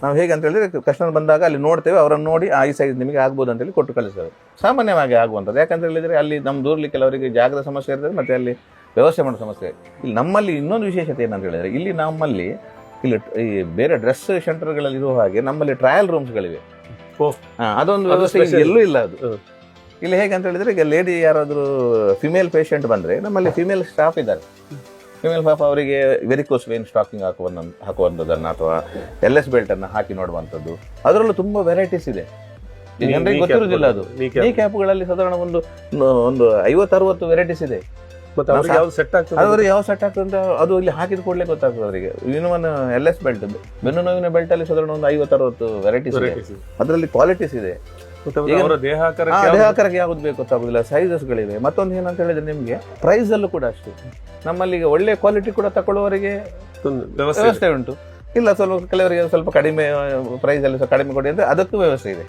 ನಾವು ಹೇಗೆ ಅಂತ ಹೇಳಿದ್ರೆ, ಕಸ್ಟಮರ್ ಬಂದಾಗ ಅಲ್ಲಿ ನೋಡ್ತೇವೆ, ಅವರನ್ನು ನೋಡಿ ಈ ಸೈಜ್ ನಿಮಗೆ ಆಗ್ಬೋದು ಅಂತೇಳಿ ಕೊಟ್ಟು ಕಳಿಸ್ತೇವೆ. ಸಾಮಾನ್ಯವಾಗಿ ಆಗುವಂಥದ್ದು. ಯಾಕಂತ ಹೇಳಿದರೆ ಅಲ್ಲಿ ನಮ್ಮ ದೂರಲಿಕ್ಕೆ ಅವರಿಗೆ ಜಾಗದ ಸಮಸ್ಯೆ ಇರ್ತದೆ, ಮತ್ತು ಅಲ್ಲಿ ವ್ಯವಸ್ಥೆ ಮಾಡೋ ಸಮಸ್ಯೆ. ಇಲ್ಲಿ ನಮ್ಮಲ್ಲಿ ಇನ್ನೊಂದು ವಿಶೇಷತೆ ಏನಂತ ಹೇಳಿದರೆ, ಇಲ್ಲಿ ಈ ಬೇರೆ ಡ್ರೆಸ್ ಸೆಂಟರ್ಗಳಲ್ಲಿ ಇರುವ ಹಾಗೆ ನಮ್ಮಲ್ಲಿ ಟ್ರಯಲ್ ರೂಮ್ಸ್ಗಳಿವೆ. ಅದೊಂದು ವ್ಯವಸ್ಥೆ ಎಲ್ಲೂ ಇಲ್ಲ. ಅದು ಇಲ್ಲಿ ಹೇಗೆ ಅಂತ ಹೇಳಿದರೆ, ಈಗ ಲೇಡಿ ಯಾರಾದರೂ ಫಿಮೇಲ್ ಬಂದರೆ ನಮ್ಮಲ್ಲಿ ಫಿಮೇಲ್ ಸ್ಟಾಫ್ ಇದ್ದಾರೆ. ಫಿಮೇಲ್ ಸ್ಟಾಫ್ ಅವರಿಗೆ ವೆರಿಕೋಸ್ ವೇನ್ ಸ್ಟಾಕಿಂಗ್ ಹಾಕುವಂಥದ್ದನ್ನು ಅಥವಾ LS ಬೆಲ್ಟನ್ನು ಹಾಕಿ ನೋಡುವಂಥದ್ದು. ಅದರಲ್ಲೂ ತುಂಬ ವೆರೈಟೀಸ್ ಇದೆ, ಜನರಿಗೆ ಗೊತ್ತಿರೋದಿಲ್ಲ. ಅದು ಈ ಕ್ಯಾಪ್ಗಳಲ್ಲಿ ಸಾಧಾರಣ ಒಂದು 50-60 ವೆರೈಟೀಸ್ ಇದೆ. ಅವ್ರಿಗೆ ಯಾವ ಸೆಟ್ ಆಗ್ತದೆ ಅಂತ ಅದು ಇಲ್ಲಿ ಹಾಕಿದ ಕೂಡಲೇ ಗೊತ್ತಾಗ್ತದೆ ಅವರಿಗೆ. ಇನ್ನೊಂದು LS ಬೆಲ್ಟ್, ಬೆನ್ನು ನೋವಿನ ಬೆಲ್ಟಲ್ಲಿ ಸಾಧಾರಣ ಒಂದು 50-60 ವೆರೈಟೀಸ್ ಇದೆ. ಅದರಲ್ಲಿ ಕ್ವಾಲಿಟೀಸ್ ಇದೆ. ದೇಹಾಕಾರಕ್ಕೆ ಯಾವ್ದು ಬೇಕು ಗೊತ್ತಾಗುದಿಲ್ಲ, ಸೈಜಸ್ಗಳಿವೆ. ಮತ್ತೊಂದು ಏನಂತ ಹೇಳಿದ್ರೆ, ನಿಮಗೆ ಪ್ರೈಸ್ ಅಲ್ಲೂ ಕೂಡ ಅಷ್ಟೇ. ನಮ್ಮಲ್ಲಿ ಒಳ್ಳೆ ಕ್ವಾಲಿಟಿ ಕೂಡ ತಗೊಳ್ಳುವವರಿಗೆ ವ್ಯವಸ್ಥೆ ಉಂಟು. ಇಲ್ಲ ಕೆಲವರಿಗೆ ಸ್ವಲ್ಪ ಕಡಿಮೆ ಪ್ರೈಸಲ್ಲಿ ಕಡಿಮೆ ಕೊಡಿ ಅಂದರೆ ಅದಕ್ಕೂ ವ್ಯವಸ್ಥೆ ಇದೆ.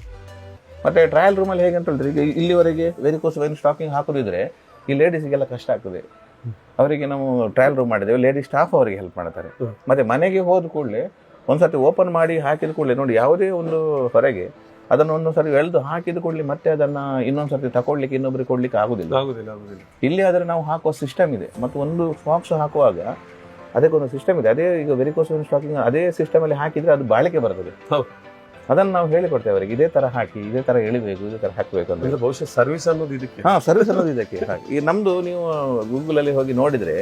ಮತ್ತೆ ಟ್ರಯಲ್ ರೂಮಲ್ಲಿ ಹೇಗೆ ಅಂತ ಹೇಳಿದ್ರೆ, ಈಗ ಇಲ್ಲಿವರೆಗೆ ವೆರಿಕೋಸ್ ವೇನ್ ಸ್ಟಾಕಿಂಗ್ ಹಾಕೋದಿದ್ರೆ ಈ ಲೇಡೀಸ್ಗೆಲ್ಲ ಕಷ್ಟ ಆಗ್ತದೆ. ಅವರಿಗೆ ನಾವು ಟ್ರಯಲ್ ರೂಮ್ ಮಾಡಿದ್ದೇವೆ, ಲೇಡೀಸ್ ಸ್ಟಾಫ್ ಅವರಿಗೆ ಹೆಲ್ಪ್ ಮಾಡ್ತಾರೆ. ಮತ್ತೆ ಮನೆಗೆ ಹೋದ ಕೂಡಲೇ ಒಂದ್ಸತಿ ಓಪನ್ ಮಾಡಿ ಹಾಕಿದ ಕೂಡಲೇ ನೋಡಿ, ಯಾವುದೇ ಒಂದು ಹೊರಗೆ ಅದನ್ನು ಒಂದೊಂದ್ಸರಿ ಎಳೆದು ಹಾಕಿದ ಕೂಡಲೇ ಮತ್ತೆ ಅದನ್ನು ಇನ್ನೊಂದ್ಸರ್ತಿ ತಗೊಳ್ಲಿಕ್ಕೆ ಇನ್ನೊಬ್ಬರಿಗೆ ಕೊಡ್ಲಿಕ್ಕೆ ಆಗುದಿಲ್ಲ. ಇಲ್ಲಿ ಆದರೆ ನಾವು ಹಾಕುವ ಸಿಸ್ಟಮ್ ಇದೆ. ಮತ್ತು ಒಂದು ಬಾಕ್ಸ್ ಹಾಕುವಾಗ ಅದಕ್ಕೊಂದು ಸಿಸ್ಟಮ್ ಇದೆ. ಅದೇ ಈಗ ವೆರಿಕೋಸ್ ಸ್ಟಾಕಿಂಗ್ ಅದೇ ಸಿಸ್ಟಮಲ್ಲಿ ಹಾಕಿದರೆ ಅದು ಬಾಳಿಕೆ ಬರ್ತದೆ. ಹೌದು, ಅದನ್ನು ನಾವು ಹೇಳಿಕೊಡ್ತೇವೆ ಅವರಿಗೆ, ಇದೇ ಥರ ಹಾಕಿ, ಇದೇ ಥರ ಎಳಿಬೇಕು, ಇದೇ ಥರ ಹಾಕಬೇಕು ಅಂತ. ಅಂದ್ರೆ ಬಹುಶಃ ಸರ್ವಿಸ್ ಅನ್ನೋದು ಇದಕ್ಕೆ. ಹಾಂ, ಸರ್ವಿಸ್ ಅನ್ನೋದು ಇದಕ್ಕೆ. ಈ ನಮ್ಮದು ನೀವು ಗೂಗಲಲ್ಲಿ ಹೋಗಿ ನೋಡಿದರೆ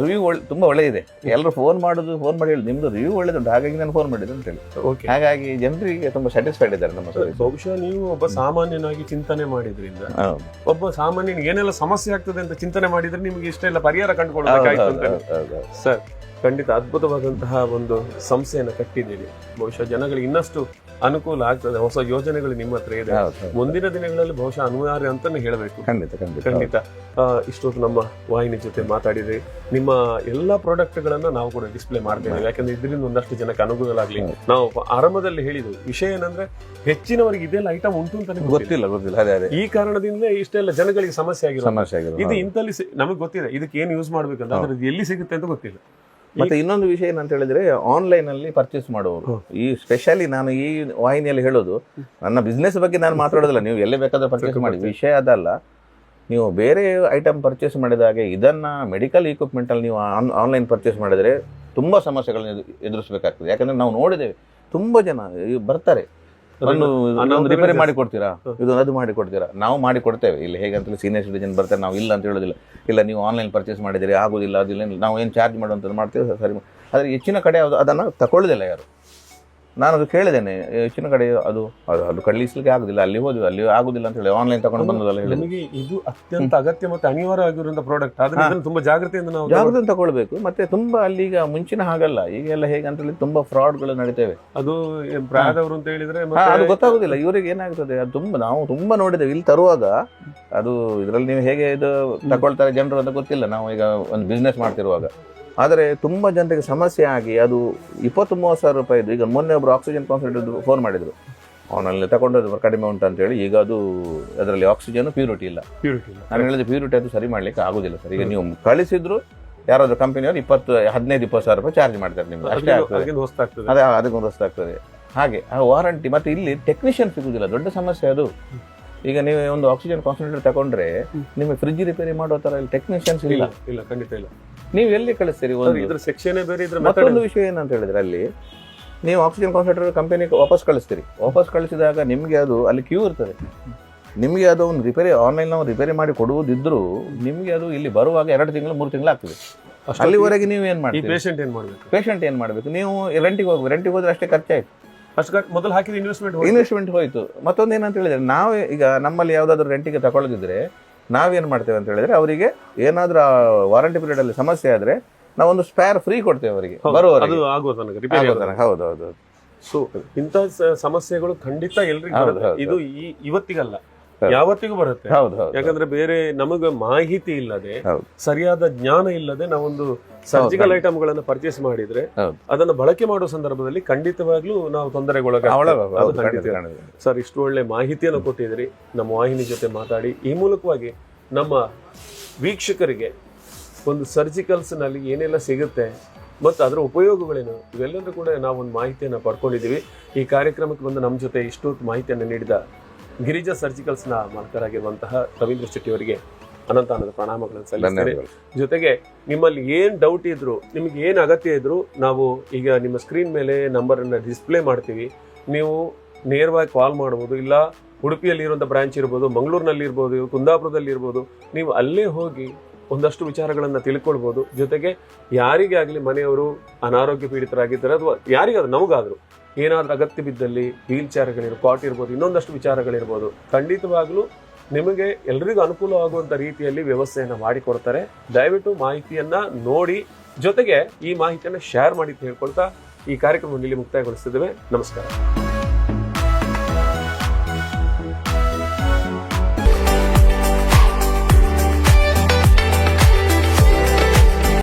ರಿವ್ಯೂ ತುಂಬ ಒಳ್ಳೆಯದಿದೆ. ಎಲ್ಲರೂ ಫೋನ್ ಮಾಡಿ ಹೇಳಿ ನಿಮ್ಮದು ರಿವ್ಯೂ ಒಳ್ಳೆದುಂಟು, ಹಾಗಾಗಿ ನಾನು ಫೋನ್ ಮಾಡಿದ್ದು ಅಂತೇಳಿ. ಓಕೆ, ಹಾಗಾಗಿ ಜನರಿಗೆ ತುಂಬ ಸ್ಯಾಟಿಸ್ಫೈಡ್ ಇದ್ದಾರೆ ನಮ್ಮ ಸರ್ವಿಸ್. ಬಹುಶಃ ನೀವು ಒಬ್ಬ ಸಾಮಾನ್ಯನಾಗಿ ಚಿಂತನೆ ಮಾಡಿದ್ರಿಂದ, ಒಬ್ಬ ಸಾಮಾನ್ಯನಿಗೆ ಏನೆಲ್ಲ ಸಮಸ್ಯೆ ಆಗ್ತದೆ ಅಂತ ಚಿಂತನೆ ಮಾಡಿದ್ರೆ ನಿಮ್ಗೆ ಇಷ್ಟೆಲ್ಲ ಪರಿಹಾರ ಕಂಡುಕೊಳ್ಳಬೇಕಾಯ್ತು ಅಂತ. ಸರ್, ಖಂಡಿತ ಅದ್ಭುತವಾದಂತಹ ಒಂದು ಸಂಸ್ಥೆಯನ್ನು ಕಟ್ಟಿದ್ದೀರಿ. ಬಹುಶಃ ಜನಗಳಿಗೆ ಇನ್ನಷ್ಟು ಅನುಕೂಲ ಆಗ್ತದೆ. ಹೊಸ ಯೋಜನೆಗಳು ನಿಮ್ಮ ಹತ್ರ ಇದೆ, ಮುಂದಿನ ದಿನಗಳಲ್ಲಿ ಬಹುಶಃ ಅನಿವಾರ್ಯ ಅಂತಾನೆ ಹೇಳಬೇಕು. ಖಂಡಿತ ಇಷ್ಟೊತ್ತು ನಮ್ಮ ವಾಹಿನಿ ಜೊತೆ ಮಾತಾಡಿದ್ರಿ. ನಿಮ್ಮ ಎಲ್ಲಾ ಪ್ರಾಡಕ್ಟ್ ಗಳನ್ನ ನಾವು ಕೂಡ ಡಿಸ್ಪ್ಲೇ ಮಾಡ್ತೇವೆ, ಯಾಕಂದ್ರೆ ಇದರಿಂದ ಒಂದಷ್ಟು ಜನಕ್ಕೆ ಅನುಕೂಲ ಆಗ್ಲಿ. ನಾವು ಆರಂಭದಲ್ಲಿ ಹೇಳಿದ್ವಿ ವಿಷಯ ಏನಂದ್ರೆ ಹೆಚ್ಚಿನವರಿಗೆ ಇದೆಲ್ಲ ಐಟಮ್ ಉಂಟು ಅಂತ ಗೊತ್ತಿಲ್ಲ. ಈ ಕಾರಣದಿಂದ ಇಷ್ಟೆಲ್ಲ ಜನಗಳಿಗೆ ಸಮಸ್ಯೆ ಆಗಿರೋ ಇದು ಇಂತಲ್ಲಿ ನಮಗೆ ಗೊತ್ತಿದೆ, ಇದಕ್ಕೆ ಏನು ಯೂಸ್ ಮಾಡ್ಬೇಕಂತ, ಆದ್ರೆ ಎಲ್ಲಿ ಸಿಗುತ್ತೆ ಅಂತ ಗೊತ್ತಿಲ್ಲ. ಮತ್ತೆ ಇನ್ನೊಂದು ವಿಷಯ ಏನಂತ ಹೇಳಿದ್ರೆ, ಆನ್ಲೈನ್ ಅಲ್ಲಿ ಪರ್ಚೇಸ್ ಮಾಡುವವರು, ಈ ಸ್ಪೆಷಲಿ ನಾನು ಈ ವಾಹಿನಿಯಲ್ಲಿ ಹೇಳೋದು, ನನ್ನ ಬಿಸ್ನೆಸ್ ಬಗ್ಗೆ ನಾನು ಮಾತಾಡೋದಿಲ್ಲ, ನೀವು ಎಲ್ಲಿ ಬೇಕಾದ್ರೂ ಪರ್ಚೇಸ್ ಮಾಡಿ, ವಿಷಯ ಅದಲ್ಲ. ನೀವು ಬೇರೆ ಐಟಮ್ ಪರ್ಚೇಸ್ ಮಾಡಿದಾಗೆ ಇದನ್ನ ಮೆಡಿಕಲ್ ಇಕ್ವಿಪ್ಮೆಂಟ್ ಅಲ್ಲಿ ನೀವು ಆನ್ಲೈನ್ ಪರ್ಚೇಸ್ ಮಾಡಿದ್ರೆ ತುಂಬಾ ಸಮಸ್ಯೆಗಳನ್ನು ಎದುರಿಸಬೇಕಾಗ್ತದೆ. ಯಾಕಂದ್ರೆ ನಾವು ನೋಡಿದ್ದೇವೆ, ತುಂಬಾ ಜನ ಬರ್ತಾರೆ, ಒಂದು ರಿಪೇರಿ ಮಾಡಿ ಕೊಡ್ತೀರಾ, ಇದು ಅದು ಮಾಡಿ ಕೊಡ್ತೀರಾ, ನಾವು ಮಾಡಿ ಕೊಡ್ತೇವೆ. ಇಲ್ಲಿ ಹೇಗೆ ಅಂತೇಳಿ ಸೀನಿಯರ್ ಸಿಟಿಜನ್ ಬರ್ತಾರೆ, ನಾವು ಇಲ್ಲ ಅಂತ ಹೇಳೋದಿಲ್ಲ. ಇಲ್ಲ ನೀವು ಆನ್ಲೈನ್ ಪರ್ಚೇಸ್ ಮಾಡಿದಿರಿ, ಆಗೋದಿಲ್ಲ, ಅದಿಲ್ಲ, ನಾವು ಏನು ಚಾರ್ಜ್ ಮಾಡುವಂಥದ್ದು ಮಾಡ್ತೀವಿ, ಸರಿ. ಆದರೆ ಹೆಚ್ಚಿನ ಕಡೆ ಅದನ್ನು ತಗೊಳ್ಳೋದಿಲ್ಲ ಯಾರು. ನಾನು ಅದು ಕೇಳಿದ್ದೇನೆ, ಹೆಚ್ಚಿನ ಕಡೆ ಅದು ಕಳಿಸ್ಲಿಕ್ಕೆ ಆಗುದಿಲ್ಲ, ಅಲ್ಲಿ ಹೋದ್ವಿ, ಅಲ್ಲಿ ಆಗುದಿಲ್ಲ ಅಂತ ಹೇಳಿ ಆನ್ಲೈನ್ ತಗೊಂಡು ಬಂದದಲ್ಲ ಹೇಳಿ. ನಮಗೆ ಇದು ಅತ್ಯಂತ ಅಗತ್ಯ ಮತ್ತು ಅನಿವಾರ್ಯ ಆಗಿರುವಂತ ಪ್ರಾಡಕ್ಟ್, ಆದ್ರೆ ತುಂಬಾ ಜಾಗ್ರತೆಯಿಂದ ನಾವು ಜಾಗ್ರತೆ ತಗೊಳ್ಬೇಕು. ಮತ್ತೆ ತುಂಬಾ ಅಲ್ಲಿ ಈಗ ಮುಂಚಿನ ಹಾಗಲ್ಲ, ಈಗೆಲ್ಲ ಹೇಗೆ ಅಂತ ಹೇಳಿ ತುಂಬಾ ಫ್ರಾಡ್ಗಳು ನಡೀತೇವೆ. ಅದು ಪ್ರಾಯದವರು ಅಂತ ಹೇಳಿದ್ರೆ ಅದು ಗೊತ್ತಾಗುದಿಲ್ಲ ಇವರಿಗೆ ಏನಾಗ್ತದೆ. ಅದು ನಾವು ತುಂಬಾ ನೋಡಿದ್ದೇವೆ. ಇಲ್ಲಿ ತರುವಾಗ ಅದು ಇದರಲ್ಲಿ ನೀವು ಹೇಗೆ ಇದು ತಗೊಳ್ತಾರೆ ಜನರು ಅಂತ ಗೊತ್ತಿಲ್ಲ. ನಾವು ಈಗ ಒಂದು ಬಿಸ್ನೆಸ್ ಮಾಡ್ತಿರುವಾಗ, ಆದರೆ ತುಂಬ ಜನರಿಗೆ ಸಮಸ್ಯೆ ಆಗಿ ಅದು 20-30 ಸಾವಿರ ರೂಪಾಯಿದು. ಈಗ ಮೊನ್ನೆ ಒಬ್ಬರು ಆಕ್ಸಿಜನ್ ಕಾನ್ಸಂಟ್ರೇಟರ್ ಫೋನ್ ಮಾಡಿದ್ರು, ಅವನಲ್ಲಿ ತಗೊಂಡದ್ದು ಕಡಿಮೆ ಉಂಟು ಅಂತ ಹೇಳಿ. ಈಗ ಅದು ಅದರಲ್ಲಿ ಆಕ್ಸಿಜನ್ ಪ್ಯೂರಿಟಿ ಇಲ್ಲ. ನಾನು ಹೇಳಿದ್ರೆ ಪ್ಯೂರಿಟಿ ಅದು ಸರಿ ಮಾಡ್ಲಿಕ್ಕೆ ಆಗುದಿಲ್ಲ ಸರ್. ಈಗ ನೀವು ಕಳಿಸಿದ್ರು ಯಾರಾದ್ರೂ ಕಂಪನಿಯವರು 15-20 ಸಾವಿರ ರೂಪಾಯಿ ಚಾರ್ಜ್ ಮಾಡ್ತಾರೆ ನಿಮ್ಗೆ, ಅಷ್ಟೇ ಆಗ್ತದೆ. ಅದೇ ಅದಕ್ಕೊಂದು ಹೊಸ್ತಾಗ್ತದೆ. ಹಾಗೆ ಆ ವಾರಂಟಿ, ಮತ್ತೆ ಇಲ್ಲಿ ಟೆಕ್ನಿಷಿಯನ್ ಸಿಗುದಿಲ್ಲ, ದೊಡ್ಡ ಸಮಸ್ಯೆ ಅದು. ಈಗ ನೀವು ಒಂದು ಆಕ್ಸಿಜನ್ ಕಾನ್ಸಂಟ್ರೇಟರ್ ತಗೊಂಡ್ರೆ ನಿಮಗೆ ಫ್ರಿಡ್ಜ್ ರಿಪೇರಿ ಮಾಡೋ ತರ ಟೆಕ್ನಿಷಿಯನ್ಸ್ ಇಲ್ಲ. ಖಂಡಿತ ಇಲ್ಲ. ನೀವು ಎಲ್ಲಿ ಕಳಿಸ್ತೀರಿ? ಮತ್ತೊಂದು ವಿಷಯ ಏನಂತ ಹೇಳಿದ್ರೆ, ಅಲ್ಲಿ ನೀವು ಆಕ್ಸಿಜನ್ ಕಾನ್ಸಂಟ್ರೇಟರ್ ಕಂಪನಿಗೆ ವಾಪಸ್ ಕಳಿಸ್ತೀರಿ. ವಾಪಸ್ ಕಳಿಸಿದಾಗ ನಿಮಗೆ ಅದು ಅಲ್ಲಿ ಕ್ಯೂ ಇರ್ತದೆ. ನಿಮಗೆ ಅದು ಒಂದು ರಿಪೇರಿ ಆನ್ಲೈನ್ ನಾವು ರಿಪೇರಿ ಮಾಡಿ ಕೊಡುವುದಿದ್ರು ನಿಮಗೆ ಅದು ಇಲ್ಲಿ ಬರುವಾಗ 2 ತಿಂಗಳು 3 ತಿಂಗಳು ಆಗ್ತದೆ. ಅಲ್ಲಿವರೆಗೆ ನೀವು ಏನ್ ಮಾಡ್ತೀರಿ? ಪೇಷಂಟ್ ಏನ್ ಮಾಡಬೇಕು? ನೀವು ರೆಂಟಿಗೆ ಹೋದ್ರೆ ಅಷ್ಟೇ ಖರ್ಚಾಯ್ತು. ಮೊದಲು ಹಾಕಿದ ಇನ್ವೆಸ್ಟ್ಮೆಂಟ್ ಹೋಯ್ತು. ಮತ್ತೊಂದು ಏನಂತ ಹೇಳಿದ್ರೆ, ನಾವು ಈಗ ನಮ್ಮಲ್ಲಿ ಯಾವ್ದಾದ್ರು ರೆಂಟಿಗೆ ತಗೊಳ್ಳೋದಿದ್ರೆ ನಾವೇನ್ ಮಾಡ್ತೇವೆ ಅಂತ ಹೇಳಿದ್ರೆ, ಅವರಿಗೆ ಏನಾದ್ರೂ ವಾರಂಟಿ ಪೀರಿಯಡ್ ಅಲ್ಲಿ ಸಮಸ್ಯೆ ಆದ್ರೆ ನಾವೊಂದು ಸ್ಪೇರ್ ಫ್ರೀ ಕೊಡ್ತೇವೆ ಅವರಿಗೆ ಬರುವವರೆಗೆ. ಹೌದೌದು. ಸೊ ಇಂಥ ಸಮಸ್ಯೆಗಳು ಖಂಡಿತ ಎಲ್ರಿಗೂ ಇದು ಇವತ್ತಿಗಲ್ಲ, ಯಾವತ್ತಿಗೂ ಬರುತ್ತೆ. ಯಾಕಂದ್ರೆ ಬೇರೆ ನಮಗೆ ಮಾಹಿತಿ ಇಲ್ಲದೆ, ಸರಿಯಾದ ಜ್ಞಾನ ಇಲ್ಲದೆ ನಾವೊಂದು ಸರ್ಜಿಕಲ್ ಐಟಮ್ ಗಳನ್ನ ಪರ್ಚೇಸ್ ಮಾಡಿದ್ರೆ ಅದನ್ನ ಬಳಕೆ ಮಾಡುವ ಸಂದರ್ಭದಲ್ಲಿ ಖಂಡಿತವಾಗ್ಲೂ ನಾವು ತೊಂದರೆಗೊಳಗಾಗ್ತೇವೆ. ಸರ್, ಇಷ್ಟು ಒಳ್ಳೆ ಮಾಹಿತಿಯನ್ನು ಕೊಟ್ಟಿದ್ರಿ. ನಮ್ಮ ವಾಹಿನಿ ಜೊತೆ ಮಾತಾಡಿ ಈ ಮೂಲಕವಾಗಿ ನಮ್ಮ ವೀಕ್ಷಕರಿಗೆ ಒಂದು ಸರ್ಜಿಕಲ್ಸ್ ನಲ್ಲಿ ಏನೆಲ್ಲ ಸಿಗುತ್ತೆ ಮತ್ತು ಅದರ ಉಪಯೋಗಗಳೇನು ಇವೆಲ್ಲರೂ ಕೂಡ ನಾವು ಒಂದು ಮಾಹಿತಿಯನ್ನು ಪಡ್ಕೊಂಡಿದ್ದೀವಿ. ಈ ಕಾರ್ಯಕ್ರಮಕ್ಕೆ ಬಂದು ನಮ್ಮ ಜೊತೆ ಇಷ್ಟೊತ್ತು ಮಾಹಿತಿಯನ್ನು ನೀಡಿದ ಗಿರಿಜಾ ಸರ್ಜಿಕಲ್ಸ್ನ ಮಾಲಕರಾಗಿರುವಂತಹ ರವೀಂದ್ರ ಶೆಟ್ಟಿ ಅವರಿಗೆ ಅನಂತ ಪ್ರಣಾಮಗಳನ್ನು ಸಲ್ಲಿಸ್ತೇನೆ. ಜೊತೆಗೆ ನಿಮ್ಮಲ್ಲಿ ಏನ್ ಡೌಟ್ ಇದ್ರು, ನಿಮ್ಗೆ ಏನ್ ಅಗತ್ಯ ಇದ್ರು, ನಾವು ಈಗ ನಿಮ್ಮ ಸ್ಕ್ರೀನ್ ಮೇಲೆ ನಂಬರ್ ಅನ್ನ ಡಿಸ್ಪ್ಲೇ ಮಾಡ್ತೀವಿ. ನೀವು ನೇರವಾಗಿ ಕಾಲ್ ಮಾಡಬಹುದು. ಇಲ್ಲ ಉಡುಪಿಯಲ್ಲಿ ಇರುವಂತಹ ಬ್ರಾಂಚ್ ಇರ್ಬೋದು, ಮಂಗಳೂರಿನಲ್ಲಿ ಇರ್ಬೋದು, ಕುಂದಾಪುರದಲ್ಲಿ ಇರ್ಬೋದು, ನೀವು ಅಲ್ಲೇ ಹೋಗಿ ಒಂದಷ್ಟು ವಿಚಾರಗಳನ್ನ ತಿಳ್ಕೊಳ್ಬಹುದು. ಜೊತೆಗೆ ಯಾರಿಗೇ ಆಗಲಿ, ಮನೆಯವರು ಅನಾರೋಗ್ಯ ಪೀಡಿತರಾಗಿದ್ದಾರೆ ಅಥವಾ ಯಾರಿಗಾದ್ರೂ ನಮಗಾದ್ರೂ ಏನಾದ್ರೂ ಅಗತ್ಯ ಬಿದ್ದಲ್ಲಿ ವೀಲ್ ಚೇರ್ಗಳಿರ್ಬೋದು, ಕಾಟ್ ಇರ್ಬೋದು, ಇನ್ನೊಂದಷ್ಟು ವಿಚಾರಗಳಿರ್ಬೋದು, ಖಂಡಿತವಾಗ್ಲೂ ನಿಮಗೆ ಎಲ್ರಿಗೂ ಅನುಕೂಲವಾಗುವಂತ ರೀತಿಯಲ್ಲಿ ವ್ಯವಸ್ಥೆಯನ್ನ ಮಾಡಿಕೊಡ್ತಾರೆ. ದಯವಿಟ್ಟು ಮಾಹಿತಿಯನ್ನ ನೋಡಿ, ಜೊತೆಗೆ ಈ ಮಾಹಿತಿಯನ್ನ ಶೇರ್ ಮಾಡಿ ಅಂತ ಹೇಳ್ಕೊಳ್ತಾ ಈ ಕಾರ್ಯಕ್ರಮವನ್ನು ಇಲ್ಲಿ ಮುಕ್ತಾಯಗೊಳಿಸ್ತಿದ್ದೇವೆ. ನಮಸ್ಕಾರ.